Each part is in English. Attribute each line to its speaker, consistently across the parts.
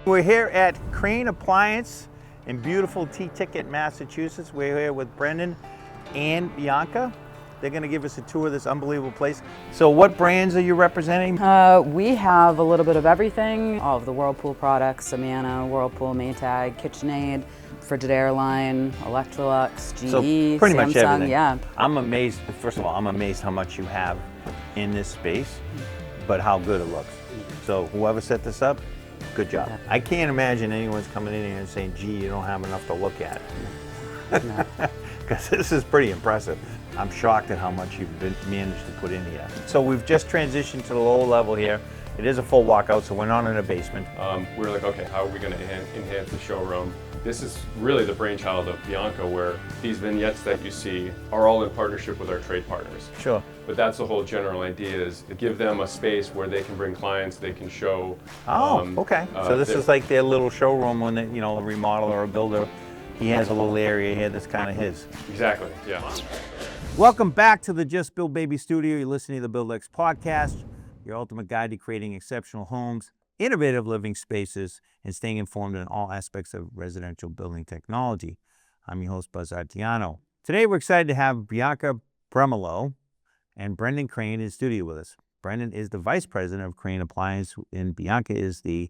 Speaker 1: We're here at Crane Appliance in beautiful T-Ticket, Massachusetts. We're here with Brendan and Bianca. They're going to give us a tour of this unbelievable place. So what brands are you representing?
Speaker 2: We have a little bit of everything. All of the Whirlpool products, Amana, Whirlpool, Maytag, KitchenAid, Frigidaire line, Electrolux, GE,
Speaker 1: So pretty
Speaker 2: Samsung,
Speaker 1: much everything.
Speaker 2: Yeah.
Speaker 1: I'm amazed, first of all, I'm amazed how much you have in this space, but how good it looks. So whoever set this up, good job.
Speaker 2: Yeah.
Speaker 1: I can't imagine anyone's coming in here and saying, gee, you don't have enough to look at. Because this is pretty impressive. I'm shocked at how much you've managed to put in here. So we've just transitioned to the lower level here. It is a full walkout, so we're not in a basement.
Speaker 3: We were like, okay, how are we going to enhance the showroom? This is really the brainchild of Bianca, where these vignettes that you see are all in partnership with our trade partners.
Speaker 1: Sure.
Speaker 3: But that's the whole general idea, is to give them a space where they can bring clients, they can show.
Speaker 1: Okay. So this is like their little showroom when they, a remodeler or a builder, he has a little area here that's kind of his.
Speaker 3: Exactly, yeah.
Speaker 1: Welcome back to the Just Build Baby Studio. You're listening to the BuildX Podcast, your ultimate guide to creating exceptional homes, innovative living spaces, and staying informed in all aspects of residential building technology. I'm your host, Buz Artiano. Today, we're excited to have Bianca Brummerloh and Brendan Crane in studio with us. Brendan is the Vice President of Crane Appliance, and Bianca is the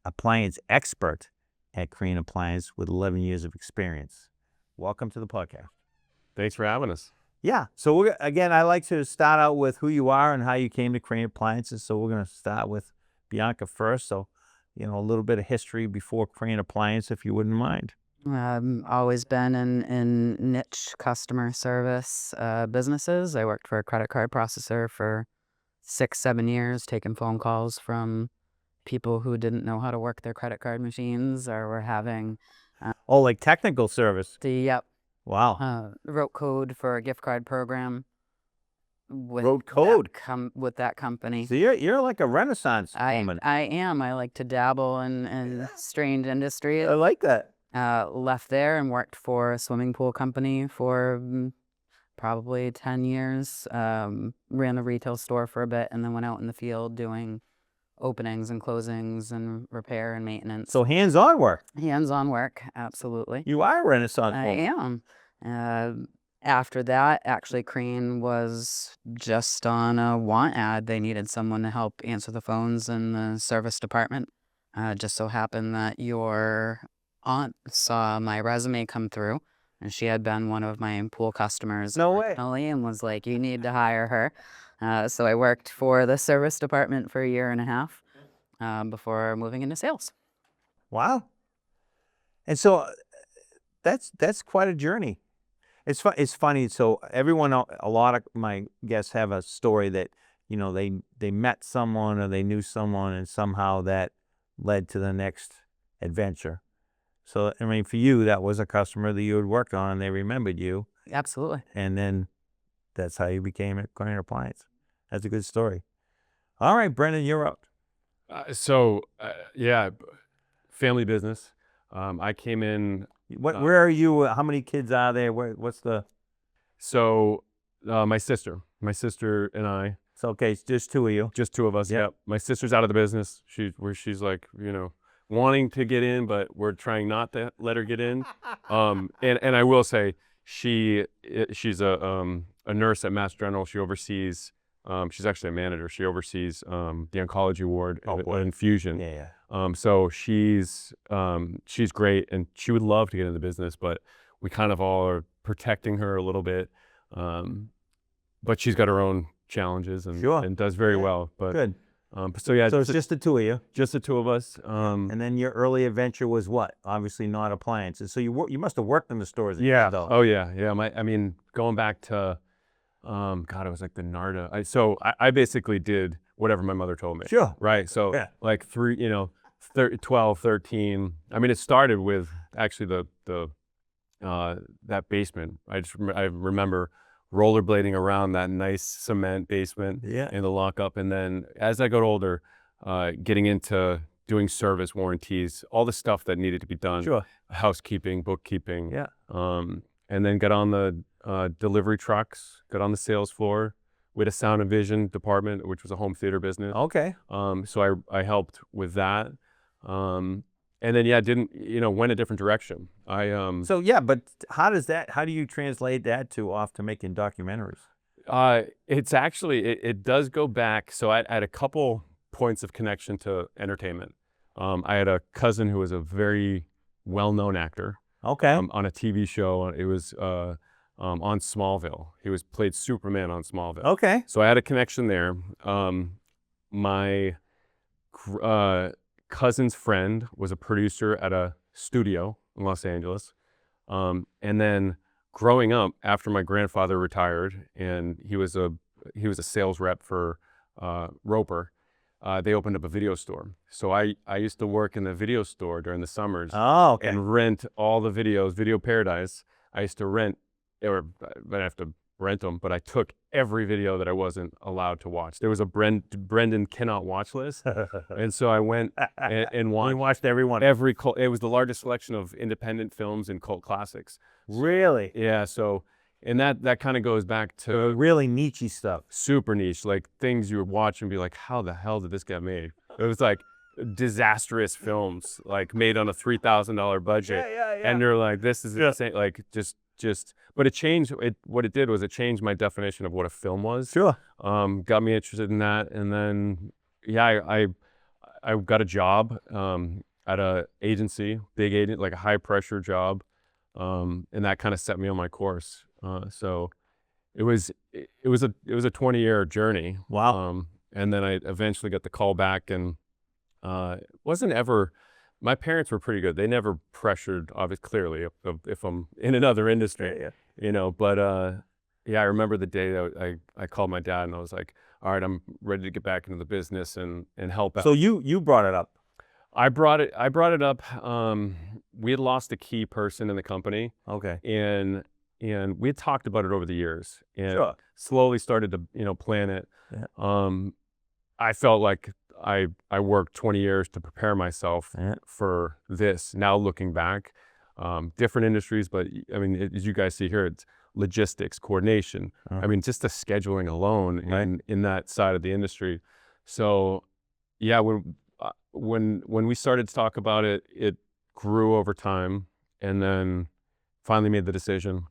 Speaker 1: appliance expert at Crane Appliance with 11 years of experience. Welcome to the podcast.
Speaker 3: Thanks for having us.
Speaker 1: Yeah. So again, I like to start out with who you are and how you came to Crane Appliances. So we're going to start with Bianca first. So, a little bit of history before Crane Appliance, if you wouldn't mind.
Speaker 2: Always been in niche customer service businesses. I worked for a credit card processor for 6-7 years, taking phone calls from people who didn't know how to work their credit card machines or were having...
Speaker 1: like technical service.
Speaker 2: Yep.
Speaker 1: Wow.
Speaker 2: Wrote code for a gift card program.
Speaker 1: Wrote code?
Speaker 2: With that company.
Speaker 1: So you're like a Renaissance woman.
Speaker 2: I am. I like to dabble in strange industries.
Speaker 1: I like that.
Speaker 2: Left there and worked for a swimming pool company for probably 10 years. Ran a retail store for a bit and then went out in the field doing openings and closings and repair and maintenance.
Speaker 1: So hands-on work.
Speaker 2: Hands-on work, absolutely.
Speaker 1: You are a Renaissance
Speaker 2: I
Speaker 1: woman.
Speaker 2: am. After that, actually, Crane was just on a want ad. They needed someone to help answer the phones in the service department. Just so happened that your aunt saw my resume come through, and she had been one of my pool customers.
Speaker 1: No way.
Speaker 2: And was like, you need to hire her. So I worked for the service department for 1.5 years before moving into sales.
Speaker 1: Wow. And so that's quite a journey. It's funny. So a lot of my guests have a story that, they met someone or they knew someone and somehow that led to the next adventure. So, for you, that was a customer that you had worked on and they remembered you.
Speaker 2: Absolutely.
Speaker 1: And then that's how you became at Crane Appliance. That's a good story. All right, Brendan, you're up.
Speaker 3: Family business. I came in.
Speaker 1: Where are you? How many kids are there? What's the?
Speaker 3: So, my sister and I.
Speaker 1: So okay, it's just two of you.
Speaker 3: Just two of us. Yep. My sister's out of the business. She's like, wanting to get in, but we're trying not to let her get in. And I will say, she's a nurse at Mass General. She oversees. She's actually a manager. She oversees the oncology ward and infusion.
Speaker 1: Yeah.
Speaker 3: So she's great, and she would love to get into the business, but we kind of all are protecting her a little bit. But she's got her own challenges and does very well. But
Speaker 1: good.
Speaker 3: So
Speaker 1: it's just the two of you.
Speaker 3: Just the two of us.
Speaker 1: And then your early adventure was what? Obviously not appliances. So you must have worked in the stores.
Speaker 3: Yeah. Oh yeah. Going back to, it was like the NARDA. I basically did whatever my mother told me.
Speaker 1: Sure.
Speaker 3: Right. So like 12, 13. It started with actually that basement. I remember rollerblading around that nice cement basement in the lockup. And then as I got older, getting into doing service warranties, all the stuff that needed to be done.
Speaker 1: Sure.
Speaker 3: Housekeeping, bookkeeping.
Speaker 1: Yeah.
Speaker 3: And then got on the delivery trucks, got on the sales floor. We had a sound and vision department, which was a home theater business.
Speaker 1: Okay.
Speaker 3: So I helped with that. then yeah, didn't went a different direction.
Speaker 1: So yeah, but how do you translate that to making documentaries?
Speaker 3: It's actually it does go back. So I had a couple points of connection to entertainment. I had a cousin who was a very well-known actor.
Speaker 1: Okay.
Speaker 3: On a TV show. It was on Smallville. He played Superman on Smallville.
Speaker 1: Okay.
Speaker 3: So I had a connection there. My cousin's friend was a producer at a studio in Los Angeles. And then growing up, after my grandfather retired, and he was a sales rep for Roper, they opened up a video store. So I used to work in the video store during the summers.
Speaker 1: Oh, okay.
Speaker 3: And rent all the videos, Video Paradise. I used to rent, or I didn't have to rent them, but I took every video that I wasn't allowed to watch. There was a Brendan cannot watch list. And so I went and
Speaker 1: watched everyone.
Speaker 3: It was the largest selection of independent films and cult classics.
Speaker 1: Really?
Speaker 3: Yeah, so, and that kind of goes back to
Speaker 1: really niche stuff.
Speaker 3: Super niche, like things you would watch and be like, how the hell did this get made? It was like disastrous films, like made on a $3,000 budget.
Speaker 1: Yeah.
Speaker 3: And they're like, this is insane. Like just, but what it did was it changed my definition of what a film was.
Speaker 1: Sure.
Speaker 3: Got me interested in that. And then, yeah, I got a job at a agency, big agent, like a high pressure job. And that kind of set me on my course. So it was a 20-year journey.
Speaker 1: Wow.
Speaker 3: And then I eventually got the call back, and wasn't ever, my parents were pretty good. They never pressured, obviously, clearly, if I'm in another industry, but yeah, I remember the day that I called my dad and I was like, all right, I'm ready to get back into the business and help out.
Speaker 1: So you brought it up.
Speaker 3: I brought it up. We had lost a key person in the company.
Speaker 1: Okay.
Speaker 3: And we had talked about it over the years, and
Speaker 1: Sure.
Speaker 3: slowly started to plan it.
Speaker 1: Yeah.
Speaker 3: I felt like I worked 20 years to prepare myself for this. Now looking back, different industries, but I mean, as you guys see here, it's logistics, coordination. I mean, just the scheduling alone in that side of the industry. So yeah, when we started to talk about it, it grew over time, and then finally made the decision,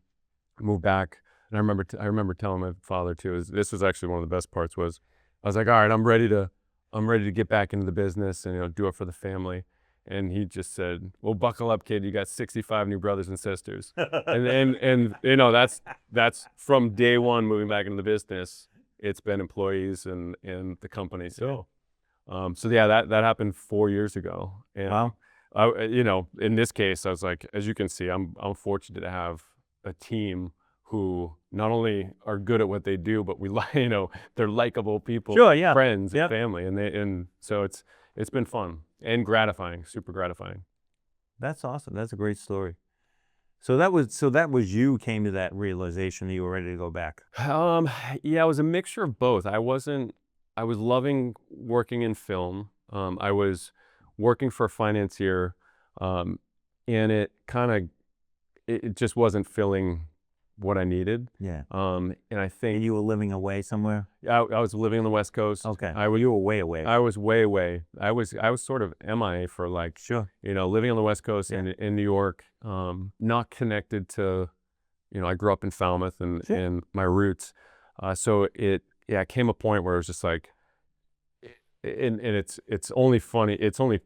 Speaker 3: moved back. And I remember telling my father too, this was actually one of the best parts, was I was like, all right, I'm ready to get back into the business and do it for the family. And he just said, well, buckle up, kid. You got 65 new brothers and sisters. and that's from day one moving back into the business. It's been employees and the company. So yeah, that happened 4 years ago. And
Speaker 1: Wow.
Speaker 3: In this case, I was like, as you can see, I'm fortunate to have a team who not only are good at what they do, but they're likable people,
Speaker 1: Sure, yeah.
Speaker 3: friends,
Speaker 1: Yep.
Speaker 3: and family, and so it's been fun and gratifying, super gratifying.
Speaker 1: That's awesome. That's a great story. So that was you came to that realization that you were ready to go back.
Speaker 3: Yeah, it was a mixture of both. I was loving working in film. I was working for a financier, and it just wasn't filling what I needed.
Speaker 1: Yeah.
Speaker 3: And I think
Speaker 1: And you were living away somewhere?
Speaker 3: I was living on the West Coast.
Speaker 1: Okay.
Speaker 3: You
Speaker 1: were way away.
Speaker 3: I was way away. I was sort of MIA for
Speaker 1: Sure.
Speaker 3: living on the West Coast in New York, not connected to, I grew up in Falmouth and my roots. So it came a point where it was just like, and it's only funny. It's only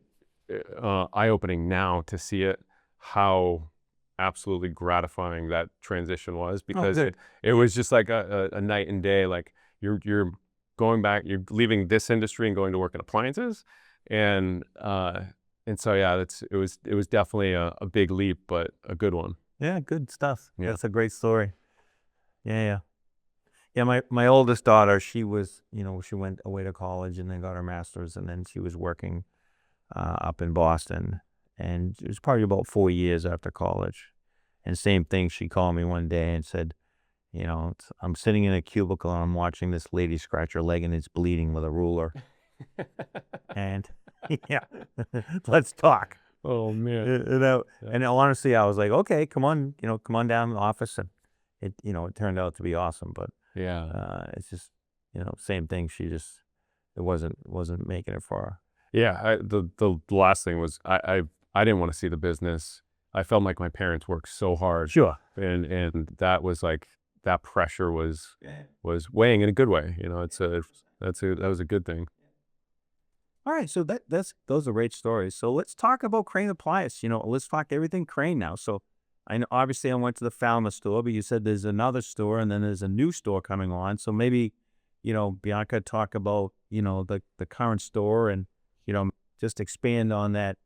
Speaker 3: eye-opening now to see it, how absolutely gratifying that transition was, because it was just like a night and day. Like you're going back, you're leaving this industry and going to work in appliances, and so yeah, it was definitely a big leap, but a good one.
Speaker 1: Yeah, good stuff.
Speaker 3: Yeah.
Speaker 1: That's a great story. Yeah. My oldest daughter, she was, she went away to college and then got her master's, and then she was working up in Boston, and it was probably about 4 years after college. And same thing, she called me one day and said, I'm sitting in a cubicle and I'm watching this lady scratch her leg and it's bleeding with a ruler. And yeah, let's talk.
Speaker 3: Oh man.
Speaker 1: And honestly, I was like, okay, come on down to the office. And it turned out to be awesome, but
Speaker 3: Yeah.
Speaker 1: it's just, same thing. She just, it wasn't making it for her.
Speaker 3: Yeah. The last thing was I I didn't want to see the business. I felt like my parents worked so hard,
Speaker 1: Sure.
Speaker 3: and that was like that pressure was weighing in a good way. You know, that was a good thing.
Speaker 1: All right, so those are great stories. So let's talk about Crane Appliance. Let's talk everything Crane now. So I know obviously I went to the Falmouth store, but you said there's another store and then there's a new store coming on. So maybe, Bianca, talk about, the current store and, just expand on that,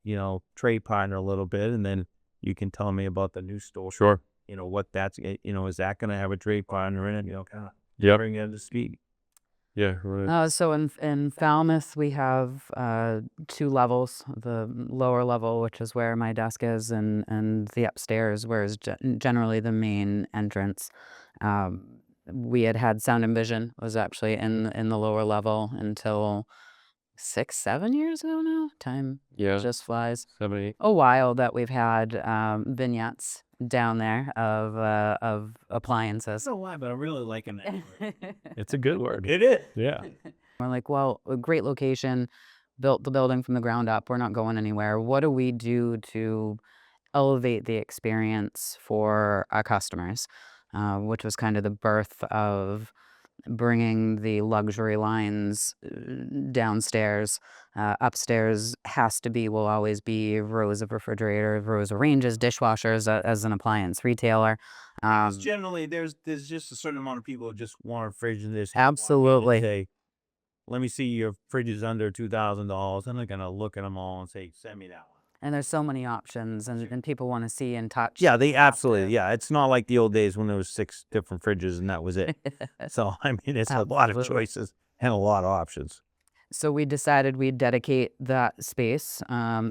Speaker 1: trade partner a little bit, and then you can tell me about the new store.
Speaker 3: Sure.
Speaker 1: What that's, is that going to have a trade partner in it? Kind of
Speaker 3: Yep.
Speaker 1: bring it to speed.
Speaker 3: Yeah. Right.
Speaker 2: So in Falmouth, we have 2 levels. The lower level, which is where my desk is, and the upstairs, where is generally the main entrance. We had Sound and Vision was actually in the lower level until 6-7 years ago now. Time
Speaker 3: Yeah.
Speaker 2: just flies.
Speaker 3: 7, 8.
Speaker 2: A while that we've had vignettes down there of appliances.
Speaker 1: So why, but I'm really liking that.
Speaker 3: It's a good word.
Speaker 1: It is.
Speaker 3: Yeah.
Speaker 2: We're like, well, a great location, built the building from the ground up. We're not going anywhere. What do we do to elevate the experience for our customers? Which was kind of the birth of bringing the luxury lines downstairs. Upstairs will always be rows of refrigerators, rows of ranges, dishwashers as an appliance retailer.
Speaker 1: Generally, there's just a certain amount of people who just want a fridge and this.
Speaker 2: Absolutely.
Speaker 1: Say, let me see your fridge is under $2,000, and they're gonna look at them all and say, send me that one.
Speaker 2: And there's so many options, and people want to see and touch.
Speaker 1: Yeah, they absolutely. Yeah, it's not like the old days when there was 6 different fridges and that was it. So I mean, it's a lot of
Speaker 2: Absolutely.
Speaker 1: choices and a lot of options.
Speaker 2: So we decided we'd dedicate that space.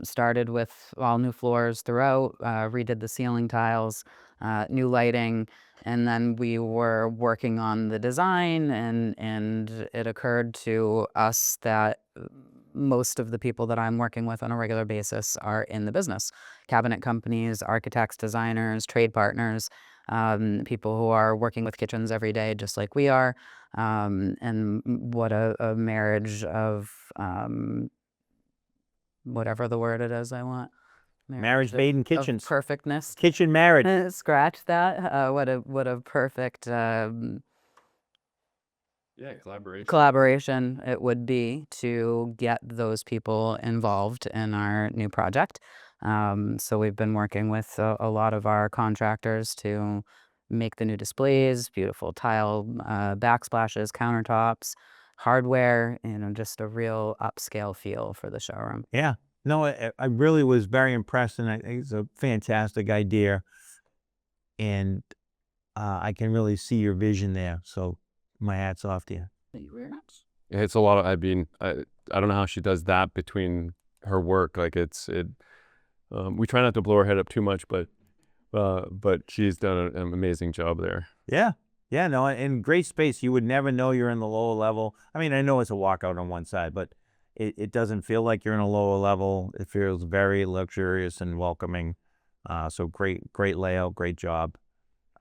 Speaker 2: Started with all new floors throughout, redid the ceiling tiles, new lighting, and then we were working on the design, and it occurred to us that most of the people that I'm working with on a regular basis are in the business. Cabinet companies, architects, designers, trade partners, people who are working with kitchens every day just like we are. And what a marriage of whatever the word it is I want.
Speaker 1: Marriage made in
Speaker 2: of
Speaker 1: kitchens.
Speaker 2: perfectness.
Speaker 1: Kitchen marriage.
Speaker 2: Scratch that. What a perfect
Speaker 3: Yeah.
Speaker 2: collaboration it would be to get those people involved in our new project. So we've been working with a lot of our contractors to make the new displays, beautiful tile backsplashes, countertops, hardware, just a real upscale feel for the showroom.
Speaker 1: Yeah. No, I really was very impressed, and I think it's a fantastic idea. And I can really see your vision there. So my hat's off to you.
Speaker 3: It's a lot of. I mean, I don't know how she does that between her work. Like we try not to blow her head up too much, but she's done an amazing job there.
Speaker 1: Yeah. Yeah, no, in great space. You would never know you're in the lower level. I mean, I know it's a walkout on one side, but it doesn't feel like you're in a lower level. It feels very luxurious and welcoming. So great layout, great job.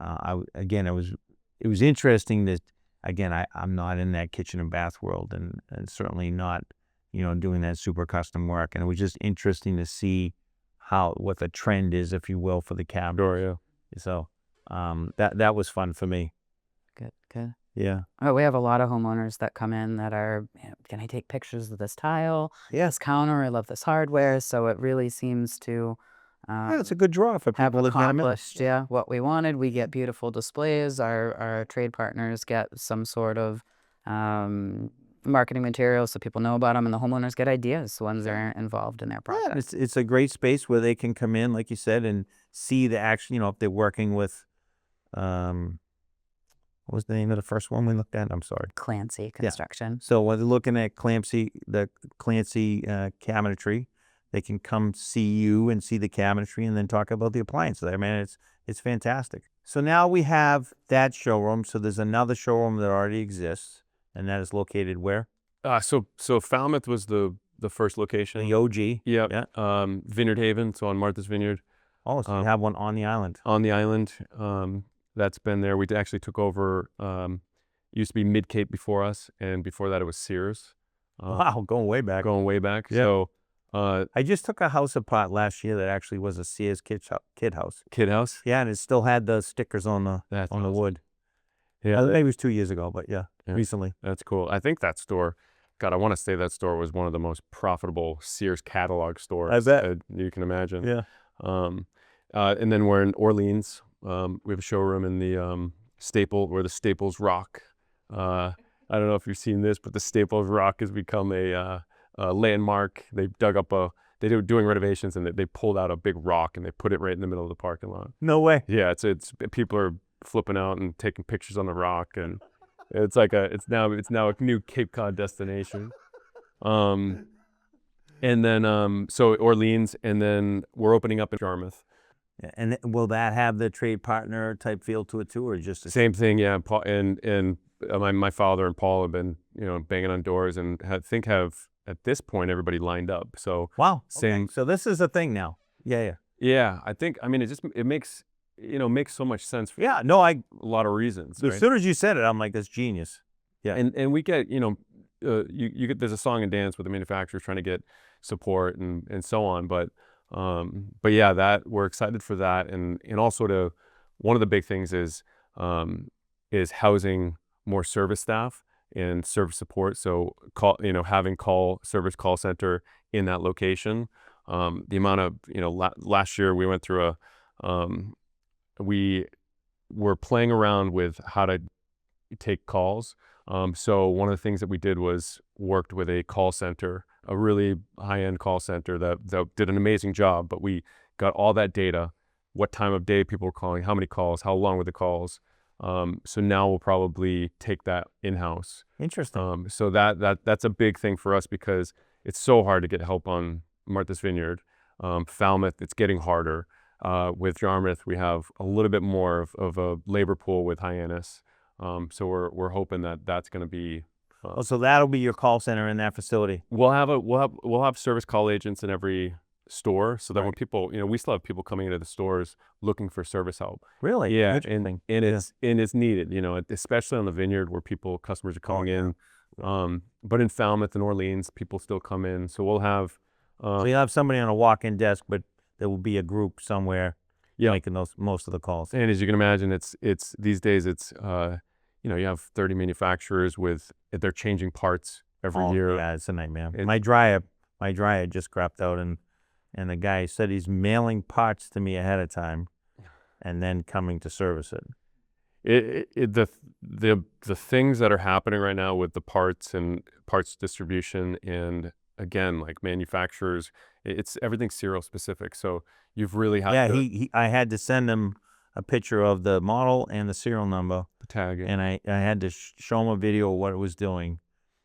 Speaker 1: It was interesting that, again, I'm not in that kitchen and bath world, and certainly not, doing that super custom work. And it was just interesting to see what the trend is, if you will, for the cabinet.
Speaker 3: Sure, yeah.
Speaker 1: So that was fun for me.
Speaker 2: Good.
Speaker 1: Yeah.
Speaker 2: Oh, we have a lot of homeowners that come in that are, can I take pictures of this tile?
Speaker 1: Yeah.
Speaker 2: This counter, I love this hardware. So it really seems to
Speaker 1: Yeah, it's a good draw for
Speaker 2: have
Speaker 1: people that come in.
Speaker 2: accomplished, what we wanted. We get beautiful displays. Our trade partners get some sort of marketing materials so people know about them, and the homeowners get ideas once they're involved in their project.
Speaker 1: Yeah, it's a great space where they can come in, like you said, and see the action. If they're working with, what was the name of the first one we looked at? I'm sorry.
Speaker 2: Clancy Construction.
Speaker 1: So when they're looking at the Clancy cabinetry, they can come see you and see the cabinetry and then talk about the appliances. I mean, it's fantastic. So now we have that showroom. So there's another showroom that already exists, and that is located where?
Speaker 3: So Falmouth was the first location.
Speaker 1: The OG.
Speaker 3: Yep.
Speaker 1: Yeah.
Speaker 3: Vineyard Haven, so on Martha's Vineyard.
Speaker 1: Oh, so you have one on the island.
Speaker 3: On the island. That's been there. We actually took over, used to be Mid-Cape before us, and before that it was Sears.
Speaker 1: Wow, going way back.
Speaker 3: Going way back.
Speaker 1: Yeah.
Speaker 3: So
Speaker 1: I just took a house apart last year that actually was a Sears kid house.
Speaker 3: Kid House.
Speaker 1: Yeah, and it still had the stickers on the
Speaker 3: That's
Speaker 1: the
Speaker 3: awesome.
Speaker 1: wood.
Speaker 3: Yeah,
Speaker 1: Maybe it was 2 years ago, but yeah,
Speaker 3: Yeah.
Speaker 1: recently.
Speaker 3: that's cool. I think that store, God, I want to say that store was one of the most profitable Sears catalog stores.
Speaker 1: bet.
Speaker 3: You can imagine.
Speaker 1: Yeah.
Speaker 3: And then we're in Orleans. We have a showroom in the where the Staples Rock. I don't know if you've seen this, but the Staples Rock has become a landmark. They dug up they were doing renovations, and they pulled out a big rock and they put it right in the middle of the parking lot.
Speaker 1: No way.
Speaker 3: Yeah, it's people are flipping out and taking pictures on the rock, and it's now a new Cape Cod destination. And then so Orleans, and then we're opening up in Yarmouth.
Speaker 1: And will that have the trade partner type feel to it too, or just the
Speaker 3: Same thing, yeah. Paul and my father and Paul have been banging on doors, and have at this point everybody lined up. So
Speaker 1: Wow.
Speaker 3: Same.
Speaker 1: Okay. So this is a thing now. Yeah.
Speaker 3: yeah, it makes makes so much sense for
Speaker 1: Yeah. No,
Speaker 3: a lot of reasons.
Speaker 1: as
Speaker 3: Right?
Speaker 1: soon as you said it, I'm like, that's genius. Yeah.
Speaker 3: And we get you get, there's a song and dance with the manufacturers trying to get support and so on, but yeah, that we're excited for that, and also one of the big things is housing more service staff and service support. So having call center in that location. The amount of last year we went through we were playing around with how to take calls. So one of the things that we did was worked with a call center, a really high-end call center that did an amazing job, but we got all that data, what time of day people were calling, how many calls, how long were the calls. So now we'll probably take that in-house.
Speaker 1: Interesting.
Speaker 3: So that's a big thing for us, because it's so hard to get help on Martha's Vineyard. Falmouth, it's getting harder. With Yarmouth, we have a little bit more of a labor pool with Hyannis. So we're hoping that that's going to be.
Speaker 1: So that'll be your call center in that facility.
Speaker 3: We'll have service call agents in every store, so that when
Speaker 1: Right.
Speaker 3: people, we still have people coming into the stores looking for service help.
Speaker 1: Really?
Speaker 3: Yeah,
Speaker 1: Interesting.
Speaker 3: and it's needed, especially on the vineyard where customers are calling in. But in Falmouth and Orleans, people still come in, so we'll have.
Speaker 1: So you'll have somebody on a walk-in desk, but there will be a group somewhere making most of the calls.
Speaker 3: And as you can imagine, it's these days it's you have 30 manufacturers they're changing parts every year.
Speaker 1: Yeah, it's a nightmare. My dryer just crapped out, and the guy said he's mailing parts to me ahead of time, and then coming to service it.
Speaker 3: The things that are happening right now with the parts and parts distribution, and again, like manufacturers, it's everything serial specific. So you've really had to.
Speaker 1: I had to send him a picture of the model and the serial number,
Speaker 3: The tag.
Speaker 1: and I had to show him a video of what it was doing,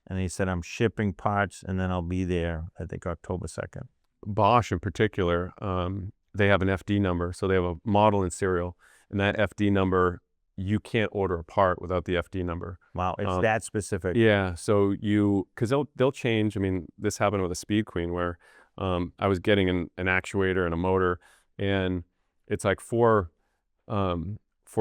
Speaker 1: and he said, I'm shipping parts, and then I'll be there, I think October 2nd.
Speaker 3: Bosch in particular, they have an FD number, so they have a model and serial, and that FD number, you can't order a part without the FD number.
Speaker 1: Wow, it's that specific.
Speaker 3: Yeah, so because they'll change. I mean, this happened with a Speed Queen where I was getting an actuator and a motor, and it's like for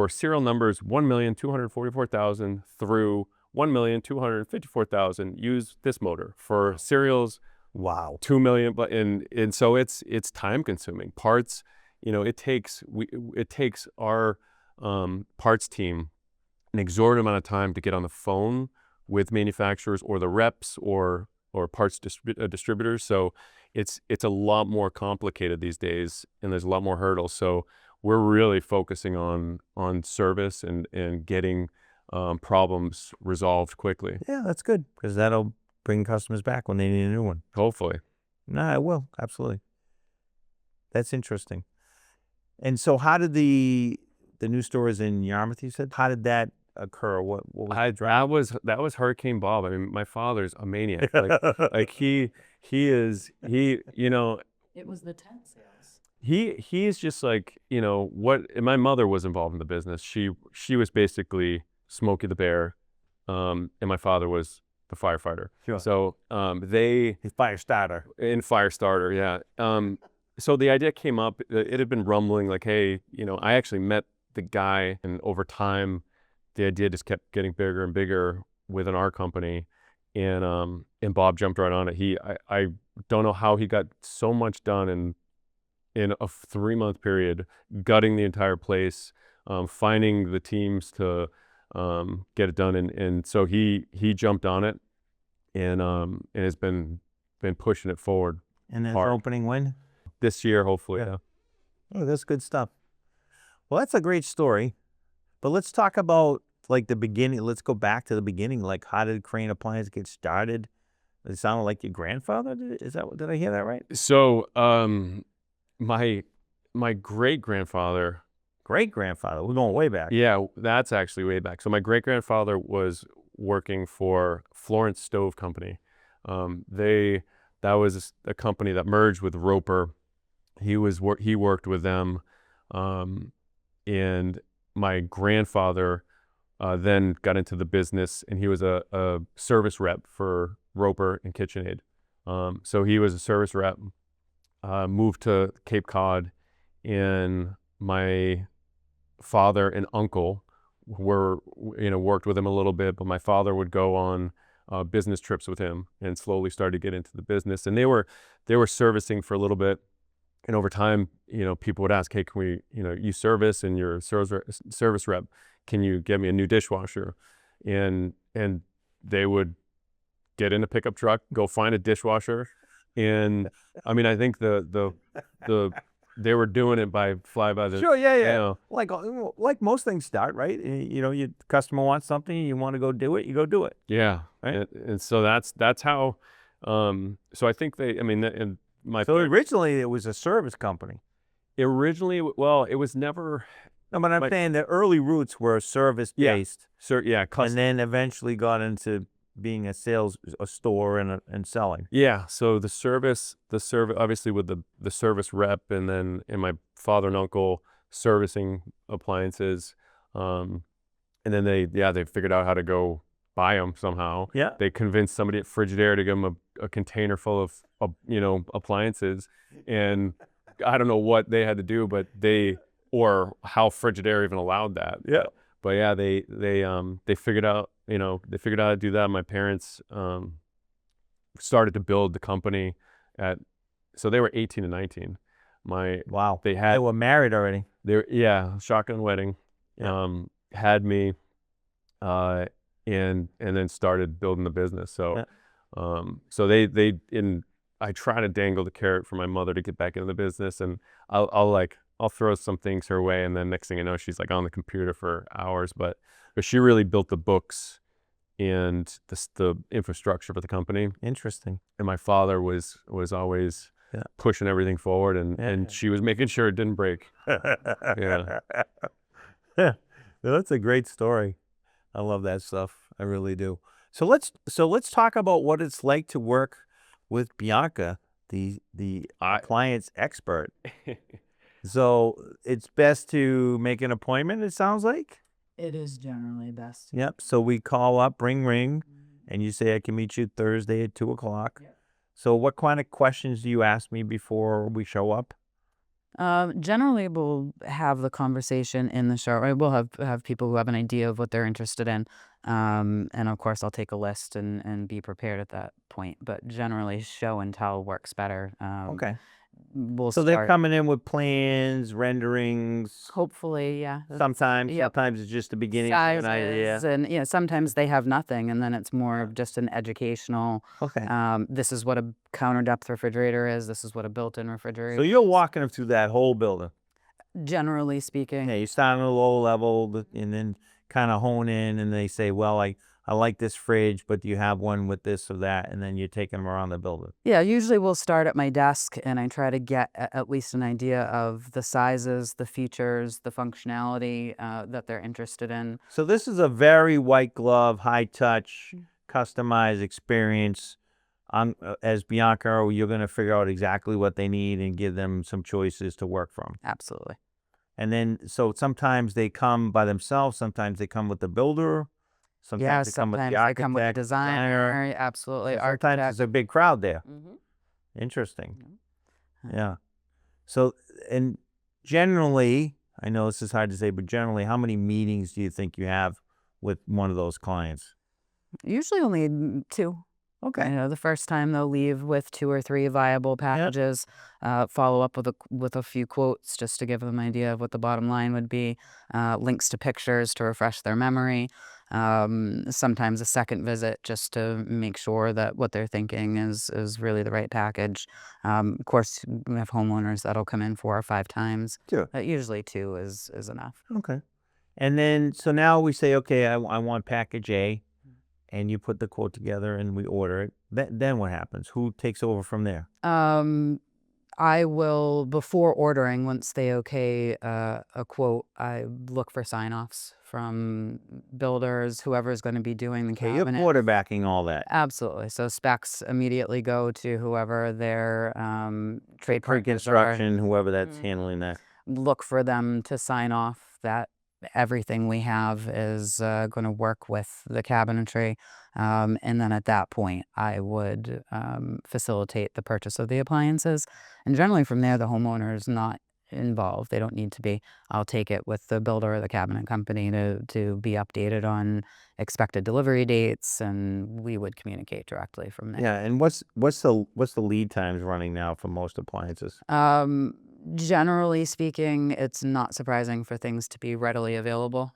Speaker 3: serial numbers 1,244,000 through 1,254,000 use this motor. For serials,
Speaker 1: Wow.
Speaker 3: 2 million, but and so it's time consuming. Parts, it takes our parts team an exorbitant amount of time to get on the phone with manufacturers or the reps or parts distributors. So it's a lot more complicated these days, and there's a lot more hurdles. So we're really focusing on service and getting problems resolved quickly.
Speaker 1: Yeah, that's good, because that'll bring customers back when they need a new one.
Speaker 3: Hopefully.
Speaker 1: No, it will, absolutely. That's interesting. And so how did the new stores in Yarmouth, you said, how did that occur? What was the drive?
Speaker 3: That was Hurricane Bob. I mean, my father's a maniac. Like he is
Speaker 2: It was the tent sales.
Speaker 3: he's just like, and my mother was involved in the business. She was basically Smokey the Bear, and my father was the firefighter.
Speaker 1: Sure.
Speaker 3: So
Speaker 1: His fire starter.
Speaker 3: in Firestarter, yeah. So the idea came up. It had been rumbling like, hey, I actually met the guy, and over time, the idea just kept getting bigger and bigger within our company, and Bob jumped right on it. don't know how he got so much done in a 3-month period, gutting the entire place, finding the teams to get it done, and so he jumped on it, and has been pushing it forward
Speaker 1: And that's
Speaker 3: hard.
Speaker 1: opening when?
Speaker 3: This year, hopefully.
Speaker 1: Yeah.
Speaker 3: Yeah.
Speaker 1: Oh, that's good stuff. Well, that's a great story. But let's talk about like the beginning. Let's go back to the beginning. Like, how did Crane Appliance get started? It sounded like your grandfather did it. Did I hear that right?
Speaker 3: So my great grandfather.
Speaker 1: Great grandfather. We're going way back.
Speaker 3: Yeah, that's actually way back. So my great grandfather was working for Florence Stove Company. That was a company that merged with Roper. He worked with them, and my grandfather then got into the business, and he was a service rep for Roper and KitchenAid. So he was a service rep, moved to Cape Cod, and my father and uncle worked with him a little bit, but my father would go on business trips with him and slowly started to get into the business. And they were servicing for a little bit. And over time, people would ask, hey, can we, you service and you're a service rep, can you get me a new dishwasher? And they would get in a pickup truck, go find a dishwasher. And I mean, I think they were doing it by fly by the.
Speaker 1: Sure, yeah.
Speaker 3: You know.
Speaker 1: Like most things start, right? Your customer wants something, you want to go do it, you go do it.
Speaker 3: Yeah,
Speaker 1: right.
Speaker 3: And so that's how. So I think and my.
Speaker 1: So originally it was a service company.
Speaker 3: Originally, well, it was never.
Speaker 1: No, but I'm saying the early roots were service based.
Speaker 3: Yeah,
Speaker 1: and then eventually got into being a store and selling.
Speaker 3: Yeah, so the service obviously with the service rep, and my father and uncle servicing appliances, and then they figured out how to go buy them somehow.
Speaker 1: Yeah,
Speaker 3: they convinced somebody at Frigidaire to give them a container full of appliances, and I don't know what they had to do, but or how Frigidaire even allowed that.
Speaker 1: Yeah.
Speaker 3: But yeah, they figured out how to do that. My parents started to build the company so they were 18 and 19.
Speaker 1: Wow.
Speaker 3: They
Speaker 1: were married already.
Speaker 3: Shotgun wedding.
Speaker 1: Yeah.
Speaker 3: Had me, and then started building the business. So so I try to dangle the carrot for my mother to get back into the business, and I'll throw some things her way, and then next thing I know, she's like on the computer for hours. But she really built the books and the infrastructure for the company.
Speaker 1: Interesting.
Speaker 3: And my father was always pushing everything forward, and she was making sure it didn't break. Yeah.
Speaker 1: That's a great story. I love that stuff. I really do. So let's talk about what it's like to work with Bianca, the appliance expert. So it's best to make an appointment, it sounds like?
Speaker 2: It is generally best.
Speaker 1: Yep. So we call up, ring, and you say, I can meet you Thursday at 2:00.
Speaker 2: Yep.
Speaker 1: So what kind of questions do you ask me before we show up?
Speaker 2: Generally, we'll have the conversation in the showroom. We'll have people who have an idea of what they're interested in. And of course, I'll take a list and be prepared at that point. But generally, show and tell works better.
Speaker 1: Okay.
Speaker 2: So
Speaker 1: they're coming in with plans, renderings.
Speaker 2: Hopefully, yeah.
Speaker 1: Sometimes it's just the beginning of an idea.
Speaker 2: And sometimes they have nothing, and then it's more of just an educational.
Speaker 1: Okay.
Speaker 2: This is what a counter depth refrigerator is. This is what a built-in refrigerator.
Speaker 1: So you're walking them through that whole building.
Speaker 2: Generally speaking.
Speaker 1: Yeah, you start on a low level and then kind of hone in, and they say, well, I like this fridge, but do you have one with this or that? And then you're taking them around the building.
Speaker 2: Yeah, usually we'll start at my desk, and I try to get at least an idea of the sizes, the features, the functionality that they're interested in.
Speaker 1: So this is a very white glove, high touch, customized experience. As Bianca, you're going to figure out exactly what they need and give them some choices to work from.
Speaker 2: Absolutely.
Speaker 1: And then, so sometimes they come by themselves, sometimes they come with the builder. Sometimes they come with the architect,
Speaker 2: come with the designer. Absolutely.
Speaker 1: Sometimes there's a big crowd there.
Speaker 2: Mm-hmm.
Speaker 1: Interesting. Mm-hmm. Yeah. So, and generally, I know this is hard to say, but generally, how many meetings do you think you have with one of those clients?
Speaker 2: Usually only 2.
Speaker 1: Okay.
Speaker 2: The first time they'll leave with 2 or 3 viable packages, follow up with a few quotes just to give them an idea of what the bottom line would be, links to pictures to refresh their memory, sometimes a second visit just to make sure that what they're thinking is really the right package. Of course, we have homeowners that'll come in 4 or 5 times,
Speaker 1: Sure.
Speaker 2: but usually 2 is enough.
Speaker 1: Okay. And then, so now we say, okay, I want package A, and you put the quote together and we order it. Then what happens? Who takes over from there?
Speaker 2: I will, before ordering, once they okay a quote, I look for sign-offs from builders, whoever's going to be doing the
Speaker 1: Okay, you're
Speaker 2: cabinet.
Speaker 1: quarterbacking all that.
Speaker 2: Absolutely. So specs immediately go to whoever their trade partners are.
Speaker 1: Pre-construction, whoever that's handling that.
Speaker 2: Look for them to sign off that everything we have is going to work with the cabinetry. And then at that point, I would facilitate the purchase of the appliances. And generally from there, the homeowner is not involved. They don't need to be. I'll take it with the builder or the cabinet company to be updated on expected delivery dates, and we would communicate directly from there.
Speaker 1: Yeah, and what's the lead times running now for most appliances?
Speaker 2: Generally speaking, it's not surprising for things to be readily available.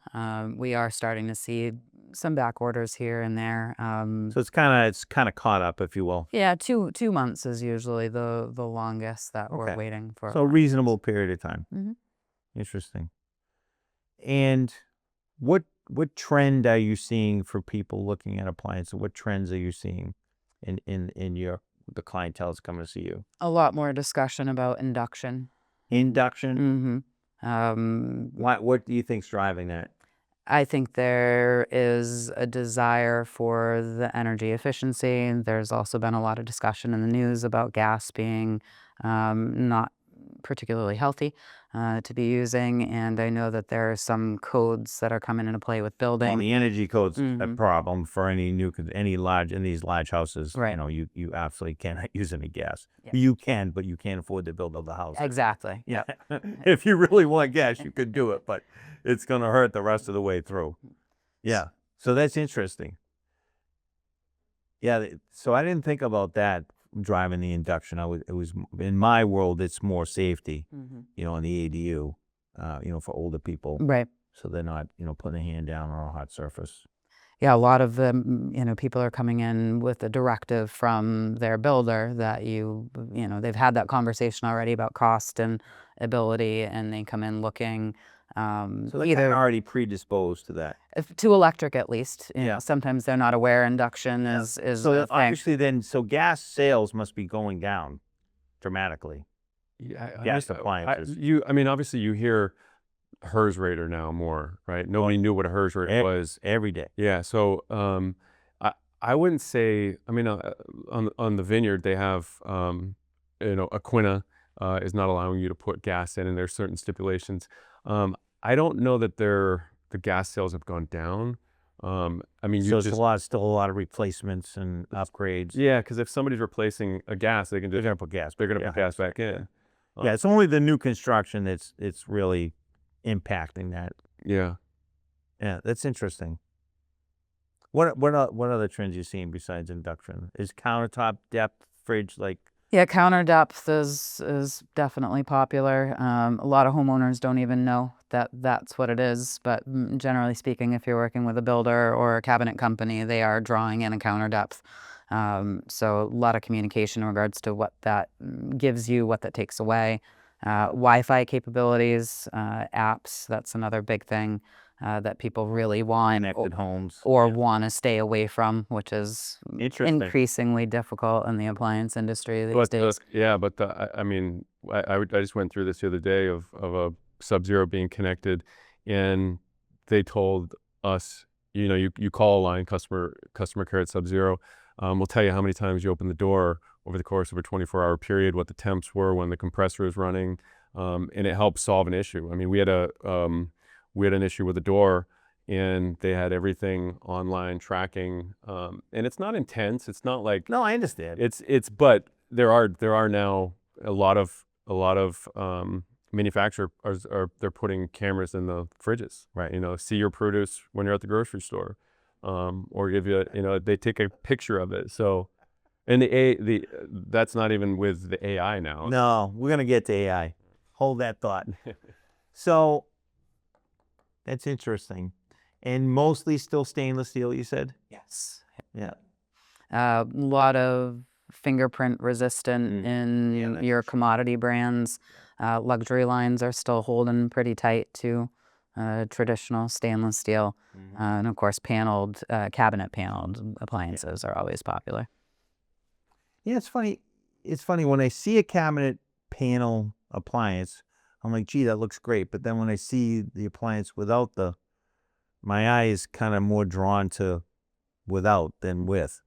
Speaker 2: We are starting to see some back orders here and there.
Speaker 1: So it's kind of caught up, if you will.
Speaker 2: Yeah, two months is usually the longest that we're
Speaker 1: Okay.
Speaker 2: waiting for.
Speaker 1: So a reasonable period of time.
Speaker 2: Mhm.
Speaker 1: Interesting. And what trend are you seeing for people looking at appliances? What trends are you seeing in the clientele that's coming to see you?
Speaker 2: A lot more discussion about induction.
Speaker 1: Induction.
Speaker 2: Mm-hmm.
Speaker 1: What do you think's driving that?
Speaker 2: I think there is a desire for the energy efficiency. There's also been a lot of discussion in the news about gas being not particularly healthy to be using. And I know that there are some codes that are coming into play with building.
Speaker 1: Well, the energy code's a problem for any large in these large houses.
Speaker 2: Right.
Speaker 1: You know, you absolutely cannot use any gas.
Speaker 2: Yeah.
Speaker 1: You can, but you can't afford to build all the houses.
Speaker 2: Exactly.
Speaker 1: Yeah. If you really want gas, you could do it, but it's going to hurt the rest of the way through. Yeah. So that's interesting. Yeah. So I didn't think about that driving the induction. It was in my world, it's more safety, you know, on the ADU, you know, for older people.
Speaker 2: Right.
Speaker 1: So they're not, you know, putting a hand down on a hot surface.
Speaker 2: Yeah, a lot of them, people are coming in with a directive from their builder that they've had that conversation already about cost and ability, and they come in looking
Speaker 1: So they're
Speaker 2: either
Speaker 1: already predisposed to that.
Speaker 2: to electric at least.
Speaker 1: Yeah.
Speaker 2: Sometimes they're not aware induction is
Speaker 1: So
Speaker 2: a thing.
Speaker 1: obviously then, so gas sales must be going down dramatically.
Speaker 3: Yeah,
Speaker 1: Gas appliances.
Speaker 3: Obviously you hear HERS rater now more, right? Nobody knew what a HERS rate was.
Speaker 1: Every day.
Speaker 3: Yeah, so I wouldn't say. On the vineyard they have Aquina is not allowing you to put gas in, and there's certain stipulations. I don't know that the gas sales have gone down.
Speaker 1: So there's still a lot of replacements and upgrades.
Speaker 3: Yeah, because if somebody's replacing a gas, they can just
Speaker 1: They're gonna put gas.
Speaker 3: put gas back in.
Speaker 1: Yeah, it's only the new construction that's really impacting that.
Speaker 3: Yeah.
Speaker 1: Yeah, that's interesting. What other trends you seeing besides induction? Is countertop depth fridge like?
Speaker 2: Yeah, counter depth is definitely popular. A lot of homeowners don't even know that that's what it is, but generally speaking, if you're working with a builder or a cabinet company, they are drawing in a counter depth. So a lot of communication in regards to what that gives you, what that takes away. Wi-Fi capabilities, apps, that's another big thing that people really want
Speaker 1: Connected homes.
Speaker 2: or want to stay away from, which is
Speaker 1: Interesting.
Speaker 2: increasingly difficult in the appliance industry these days.
Speaker 3: I just went through this the other day of a Sub-Zero being connected, and they told us, you call a line, customer care at Sub-Zero, we'll tell you how many times you open the door over the course of a 24-hour period, what the temps were when the compressor is running, and it helps solve an issue. I mean, we had an issue with the door, and they had everything online tracking, and it's not intense. It's not like,
Speaker 1: No, I understand.
Speaker 3: but there are now a lot of manufacturers they're putting cameras in the fridges,
Speaker 1: Right.
Speaker 3: See your produce when you're at the grocery store, or give you they take a picture of it. So And that's not even with the AI now.
Speaker 1: No, we're gonna get to AI. Hold that thought. So that's interesting, and mostly still stainless steel. You said,
Speaker 2: Yes.
Speaker 1: yeah.
Speaker 2: A lot of fingerprint resistant
Speaker 1: Yeah,
Speaker 2: in
Speaker 1: that's
Speaker 2: your
Speaker 1: for sure.
Speaker 2: commodity brands. Luxury lines are still holding pretty tight to traditional stainless steel. And of course, cabinet paneled appliances are always popular.
Speaker 1: Yeah, it's funny. It's funny when I see a cabinet panel appliance, I'm like, gee, that looks great. But then when I see the appliance without my eye is kind of more drawn to without than with.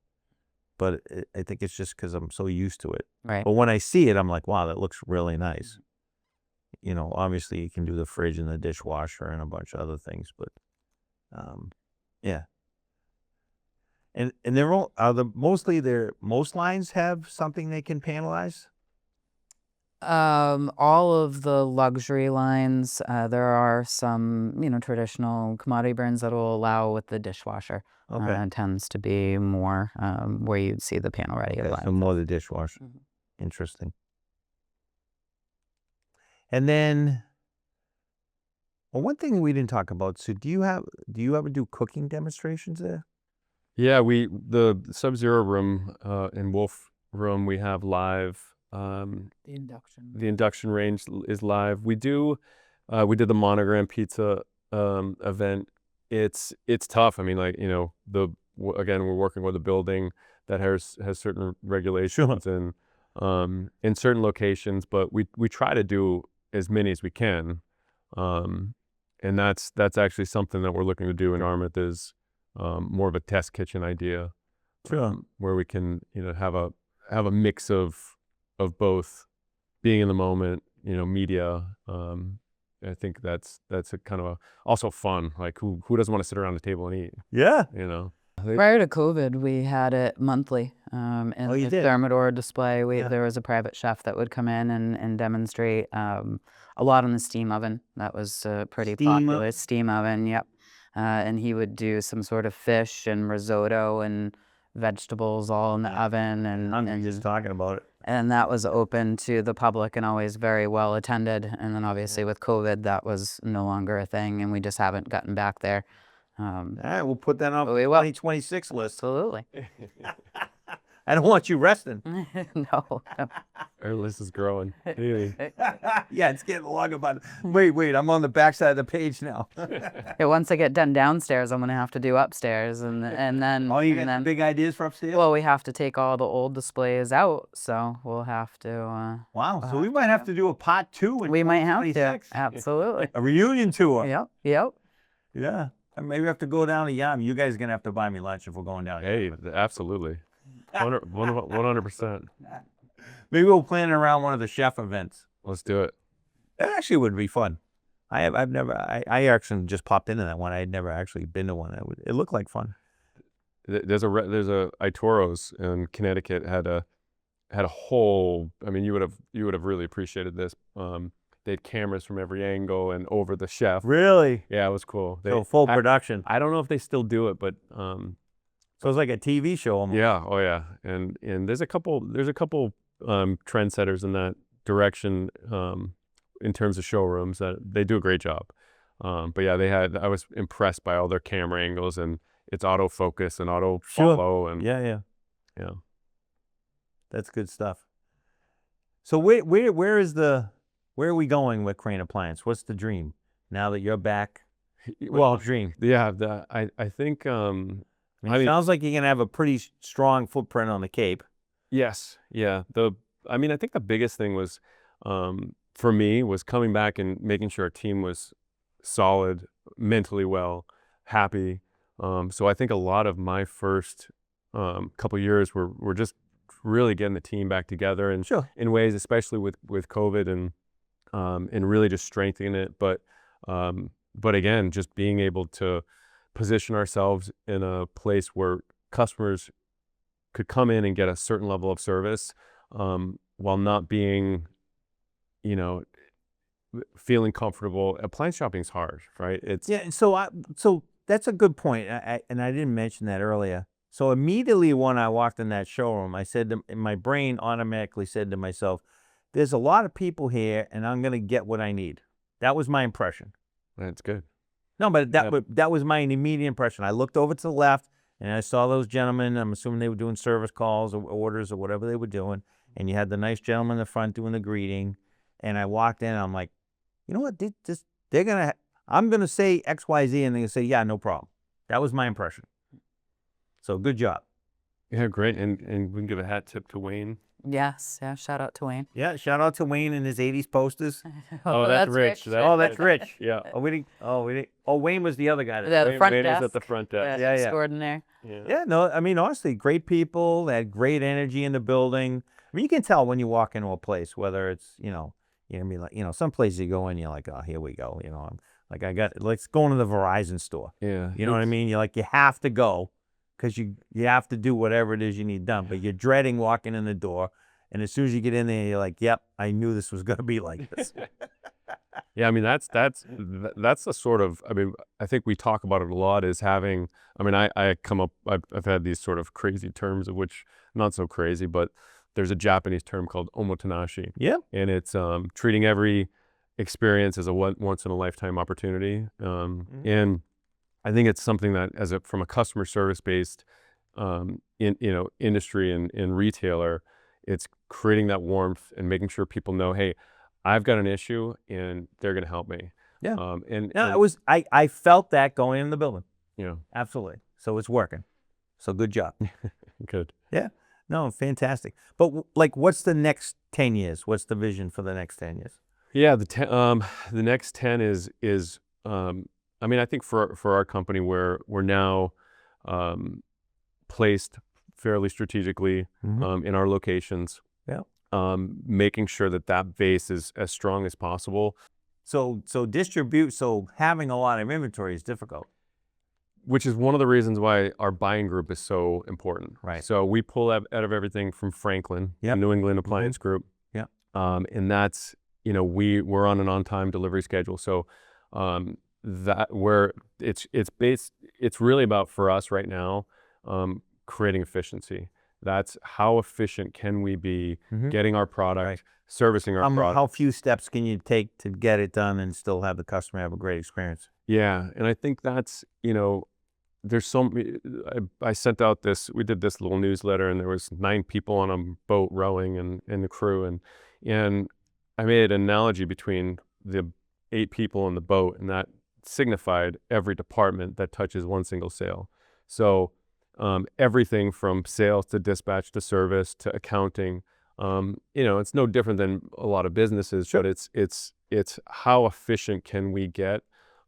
Speaker 1: But I think it's just because I'm so used to it.
Speaker 2: Right.
Speaker 1: But when I see it, I'm like, wow, that looks really nice. You know, obviously you can do the fridge and the dishwasher and a bunch of other things, but yeah. And they're all most lines have something they can panelize.
Speaker 2: All of the luxury lines, there are some, traditional commodity brands that will allow with the dishwasher.
Speaker 1: Okay.
Speaker 2: Tends to be more where you'd see the panel ready
Speaker 1: Okay, so
Speaker 2: appliance.
Speaker 1: more the dishwasher.
Speaker 2: Mhm.
Speaker 1: Interesting. And then, well, one thing we didn't talk about. So do you ever do cooking demonstrations there?
Speaker 3: Yeah, the Sub-Zero room and Wolf room we have live.
Speaker 2: The induction.
Speaker 3: The induction range is live. We did the Monogram Pizza event. It's tough. I mean, like, again, we're working with a building that has certain regulations and in certain locations, but we try to do as many as we can. And that's actually something that we're looking to do in Yarmouth is more of a test kitchen idea.
Speaker 1: Sure.
Speaker 3: Where we can, have a mix of both being in the moment, media. I think that's a kind of also fun. Like who doesn't want to sit around the table and eat?
Speaker 1: Yeah.
Speaker 2: Prior to COVID, we had it monthly. In
Speaker 1: Oh, you
Speaker 2: the
Speaker 1: did?
Speaker 2: Thermidor display,
Speaker 1: Yeah.
Speaker 2: there was a private chef that would come in and demonstrate a lot on the steam oven. That was pretty
Speaker 1: Steam
Speaker 2: popular.
Speaker 1: oven?
Speaker 2: Steam oven, yep. And he would do some sort of fish and risotto and vegetables all in the oven.
Speaker 1: I'm just talking about it.
Speaker 2: And that was open to the public and always very well attended. And then obviously with COVID, that was no longer a thing, and we just haven't gotten back there.
Speaker 1: All right, we'll put that on
Speaker 2: We
Speaker 1: the
Speaker 2: will.
Speaker 1: 2026 list.
Speaker 2: Absolutely.
Speaker 1: I don't want you resting.
Speaker 2: No.
Speaker 3: Our list is growing. Really.
Speaker 1: Yeah, it's getting longer. But wait, I'm on the backside of the page now.
Speaker 2: Yeah, once I get done downstairs, I'm gonna have to do upstairs, and then.
Speaker 1: Oh, you
Speaker 2: and
Speaker 1: got
Speaker 2: then,
Speaker 1: some big ideas for upstairs?
Speaker 2: Well, we have to take all the old displays out, so we'll have to.
Speaker 1: Wow, so we might have to do a part 2 in
Speaker 2: We might have to.
Speaker 1: 2026.
Speaker 2: Absolutely.
Speaker 1: A reunion tour.
Speaker 2: Yep. Yep.
Speaker 1: Yeah. And maybe we have to go down to Yarmouth. You guys are gonna have to buy me lunch if we're going down.
Speaker 3: Hey, absolutely. 100%.
Speaker 1: Maybe we'll plan it around one of the chef events.
Speaker 3: Let's do it.
Speaker 1: That actually would be fun. I've never. I actually just popped into that one. I had never actually been to one. It looked like fun.
Speaker 3: There's a Itoro's in Connecticut had a whole. I mean, you would have really appreciated this. They had cameras from every angle and over the chef.
Speaker 1: Really?
Speaker 3: Yeah, it was cool.
Speaker 1: So full production.
Speaker 3: I don't know if they still do it, but
Speaker 1: So it's like a TV show almost.
Speaker 3: yeah, oh yeah, and there's a couple trendsetters in that direction in terms of showrooms that they do a great job. But yeah, I was impressed by all their camera angles and it's autofocus and auto follow and
Speaker 1: Yeah.
Speaker 3: yeah.
Speaker 1: That's good stuff. So where are we going with Crane Appliance? What's the dream now that you're back? Well, dream.
Speaker 3: Yeah, I think
Speaker 1: I mean, it sounds like you're gonna have a pretty strong footprint on the Cape.
Speaker 3: yes, yeah. I think the biggest thing was for me was coming back and making sure our team was solid, mentally well, happy. So I think a lot of my first couple years were just really getting the team back together and
Speaker 1: Sure.
Speaker 3: in ways, especially with COVID and really just strengthening it. But again, just being able to position ourselves in a place where customers could come in and get a certain level of service while not being, feeling comfortable. Appliance shopping is hard, right? It's
Speaker 1: Yeah. So that's a good point. And I didn't mention that earlier. So immediately when I walked in that showroom, I said my brain automatically said to myself, there's a lot of people here and I'm going to get what I need. That was my impression.
Speaker 3: That's good.
Speaker 1: No, but that was my immediate impression. I looked over to the left and I saw those gentlemen. I'm assuming they were doing service calls or orders or whatever they were doing. And you had the nice gentleman in the front doing the greeting. And I walked in and I'm like, you know what? I'm going to say X, Y, Z. And they're going to say, yeah, no problem. That was my impression. So good job.
Speaker 3: Yeah, great. And we can give a hat tip to Wayne.
Speaker 2: Yes, yeah. Shout out to Wayne.
Speaker 1: Yeah, shout out to Wayne and his 80s posters.
Speaker 3: Oh, that's Rich.
Speaker 1: That's Rich.
Speaker 3: Yeah.
Speaker 1: Wayne was the other guy.
Speaker 2: The front
Speaker 3: Wayne
Speaker 2: desk.
Speaker 3: was at the front desk.
Speaker 1: Yeah.
Speaker 2: Extraordinaire.
Speaker 1: Yeah, no, I mean, honestly, great people. They had great energy in the building. I mean, you can tell when you walk into a place, whether it's, some places you go in, you're like, oh, here we go. Let's go into the Verizon store.
Speaker 3: Yeah.
Speaker 1: You know what I mean? You're like, you have to go because you have to do whatever it is you need done. But you're dreading walking in the door. And as soon as you get in there, you're like, yep, I knew this was going to be like this.
Speaker 3: Yeah, I mean, that's the sort of, I mean, I think we talk about it a lot is having, I mean, I've had these sort of crazy terms of which, not so crazy, but there's a Japanese term called omotenashi.
Speaker 1: Yeah.
Speaker 3: And it's treating every experience as a once in a lifetime opportunity. And I think it's something that from a customer service based, industry and retailer, it's creating that warmth and making sure people know, hey, I've got an issue and they're going to help me.
Speaker 1: Yeah. I felt that going in the building.
Speaker 3: Yeah.
Speaker 1: Absolutely. So it's working. So good job.
Speaker 3: Good.
Speaker 1: Yeah. No, fantastic. But what's the next 10 years? What's the vision for the next 10 years?
Speaker 3: Yeah. The next 10 is I mean, I think for our company, we're now placed fairly strategically in our locations.
Speaker 1: Yeah.
Speaker 3: Making sure that base is as strong as possible.
Speaker 1: So having a lot of inventory is difficult.
Speaker 3: Which is one of the reasons why our buying group is so important.
Speaker 1: Right.
Speaker 3: So we pull out of everything from Franklin, the New England Appliance Group.
Speaker 1: Yeah.
Speaker 3: And that's, we're on an on-time delivery schedule. So it's really about, for us right now, creating efficiency. That's how efficient can we be getting our product, servicing our product. How
Speaker 1: few steps can you take to get it done and still have the customer have a great experience?
Speaker 3: Yeah. And I think that's, there's I sent out we did this little newsletter and there was 9 people on a boat rowing and the crew. And I made an analogy between the 8 people on the boat, and that signified every department that touches one single sale. So everything from sales to dispatch to service to accounting, it's no different than a lot of businesses, but it's how efficient can we get?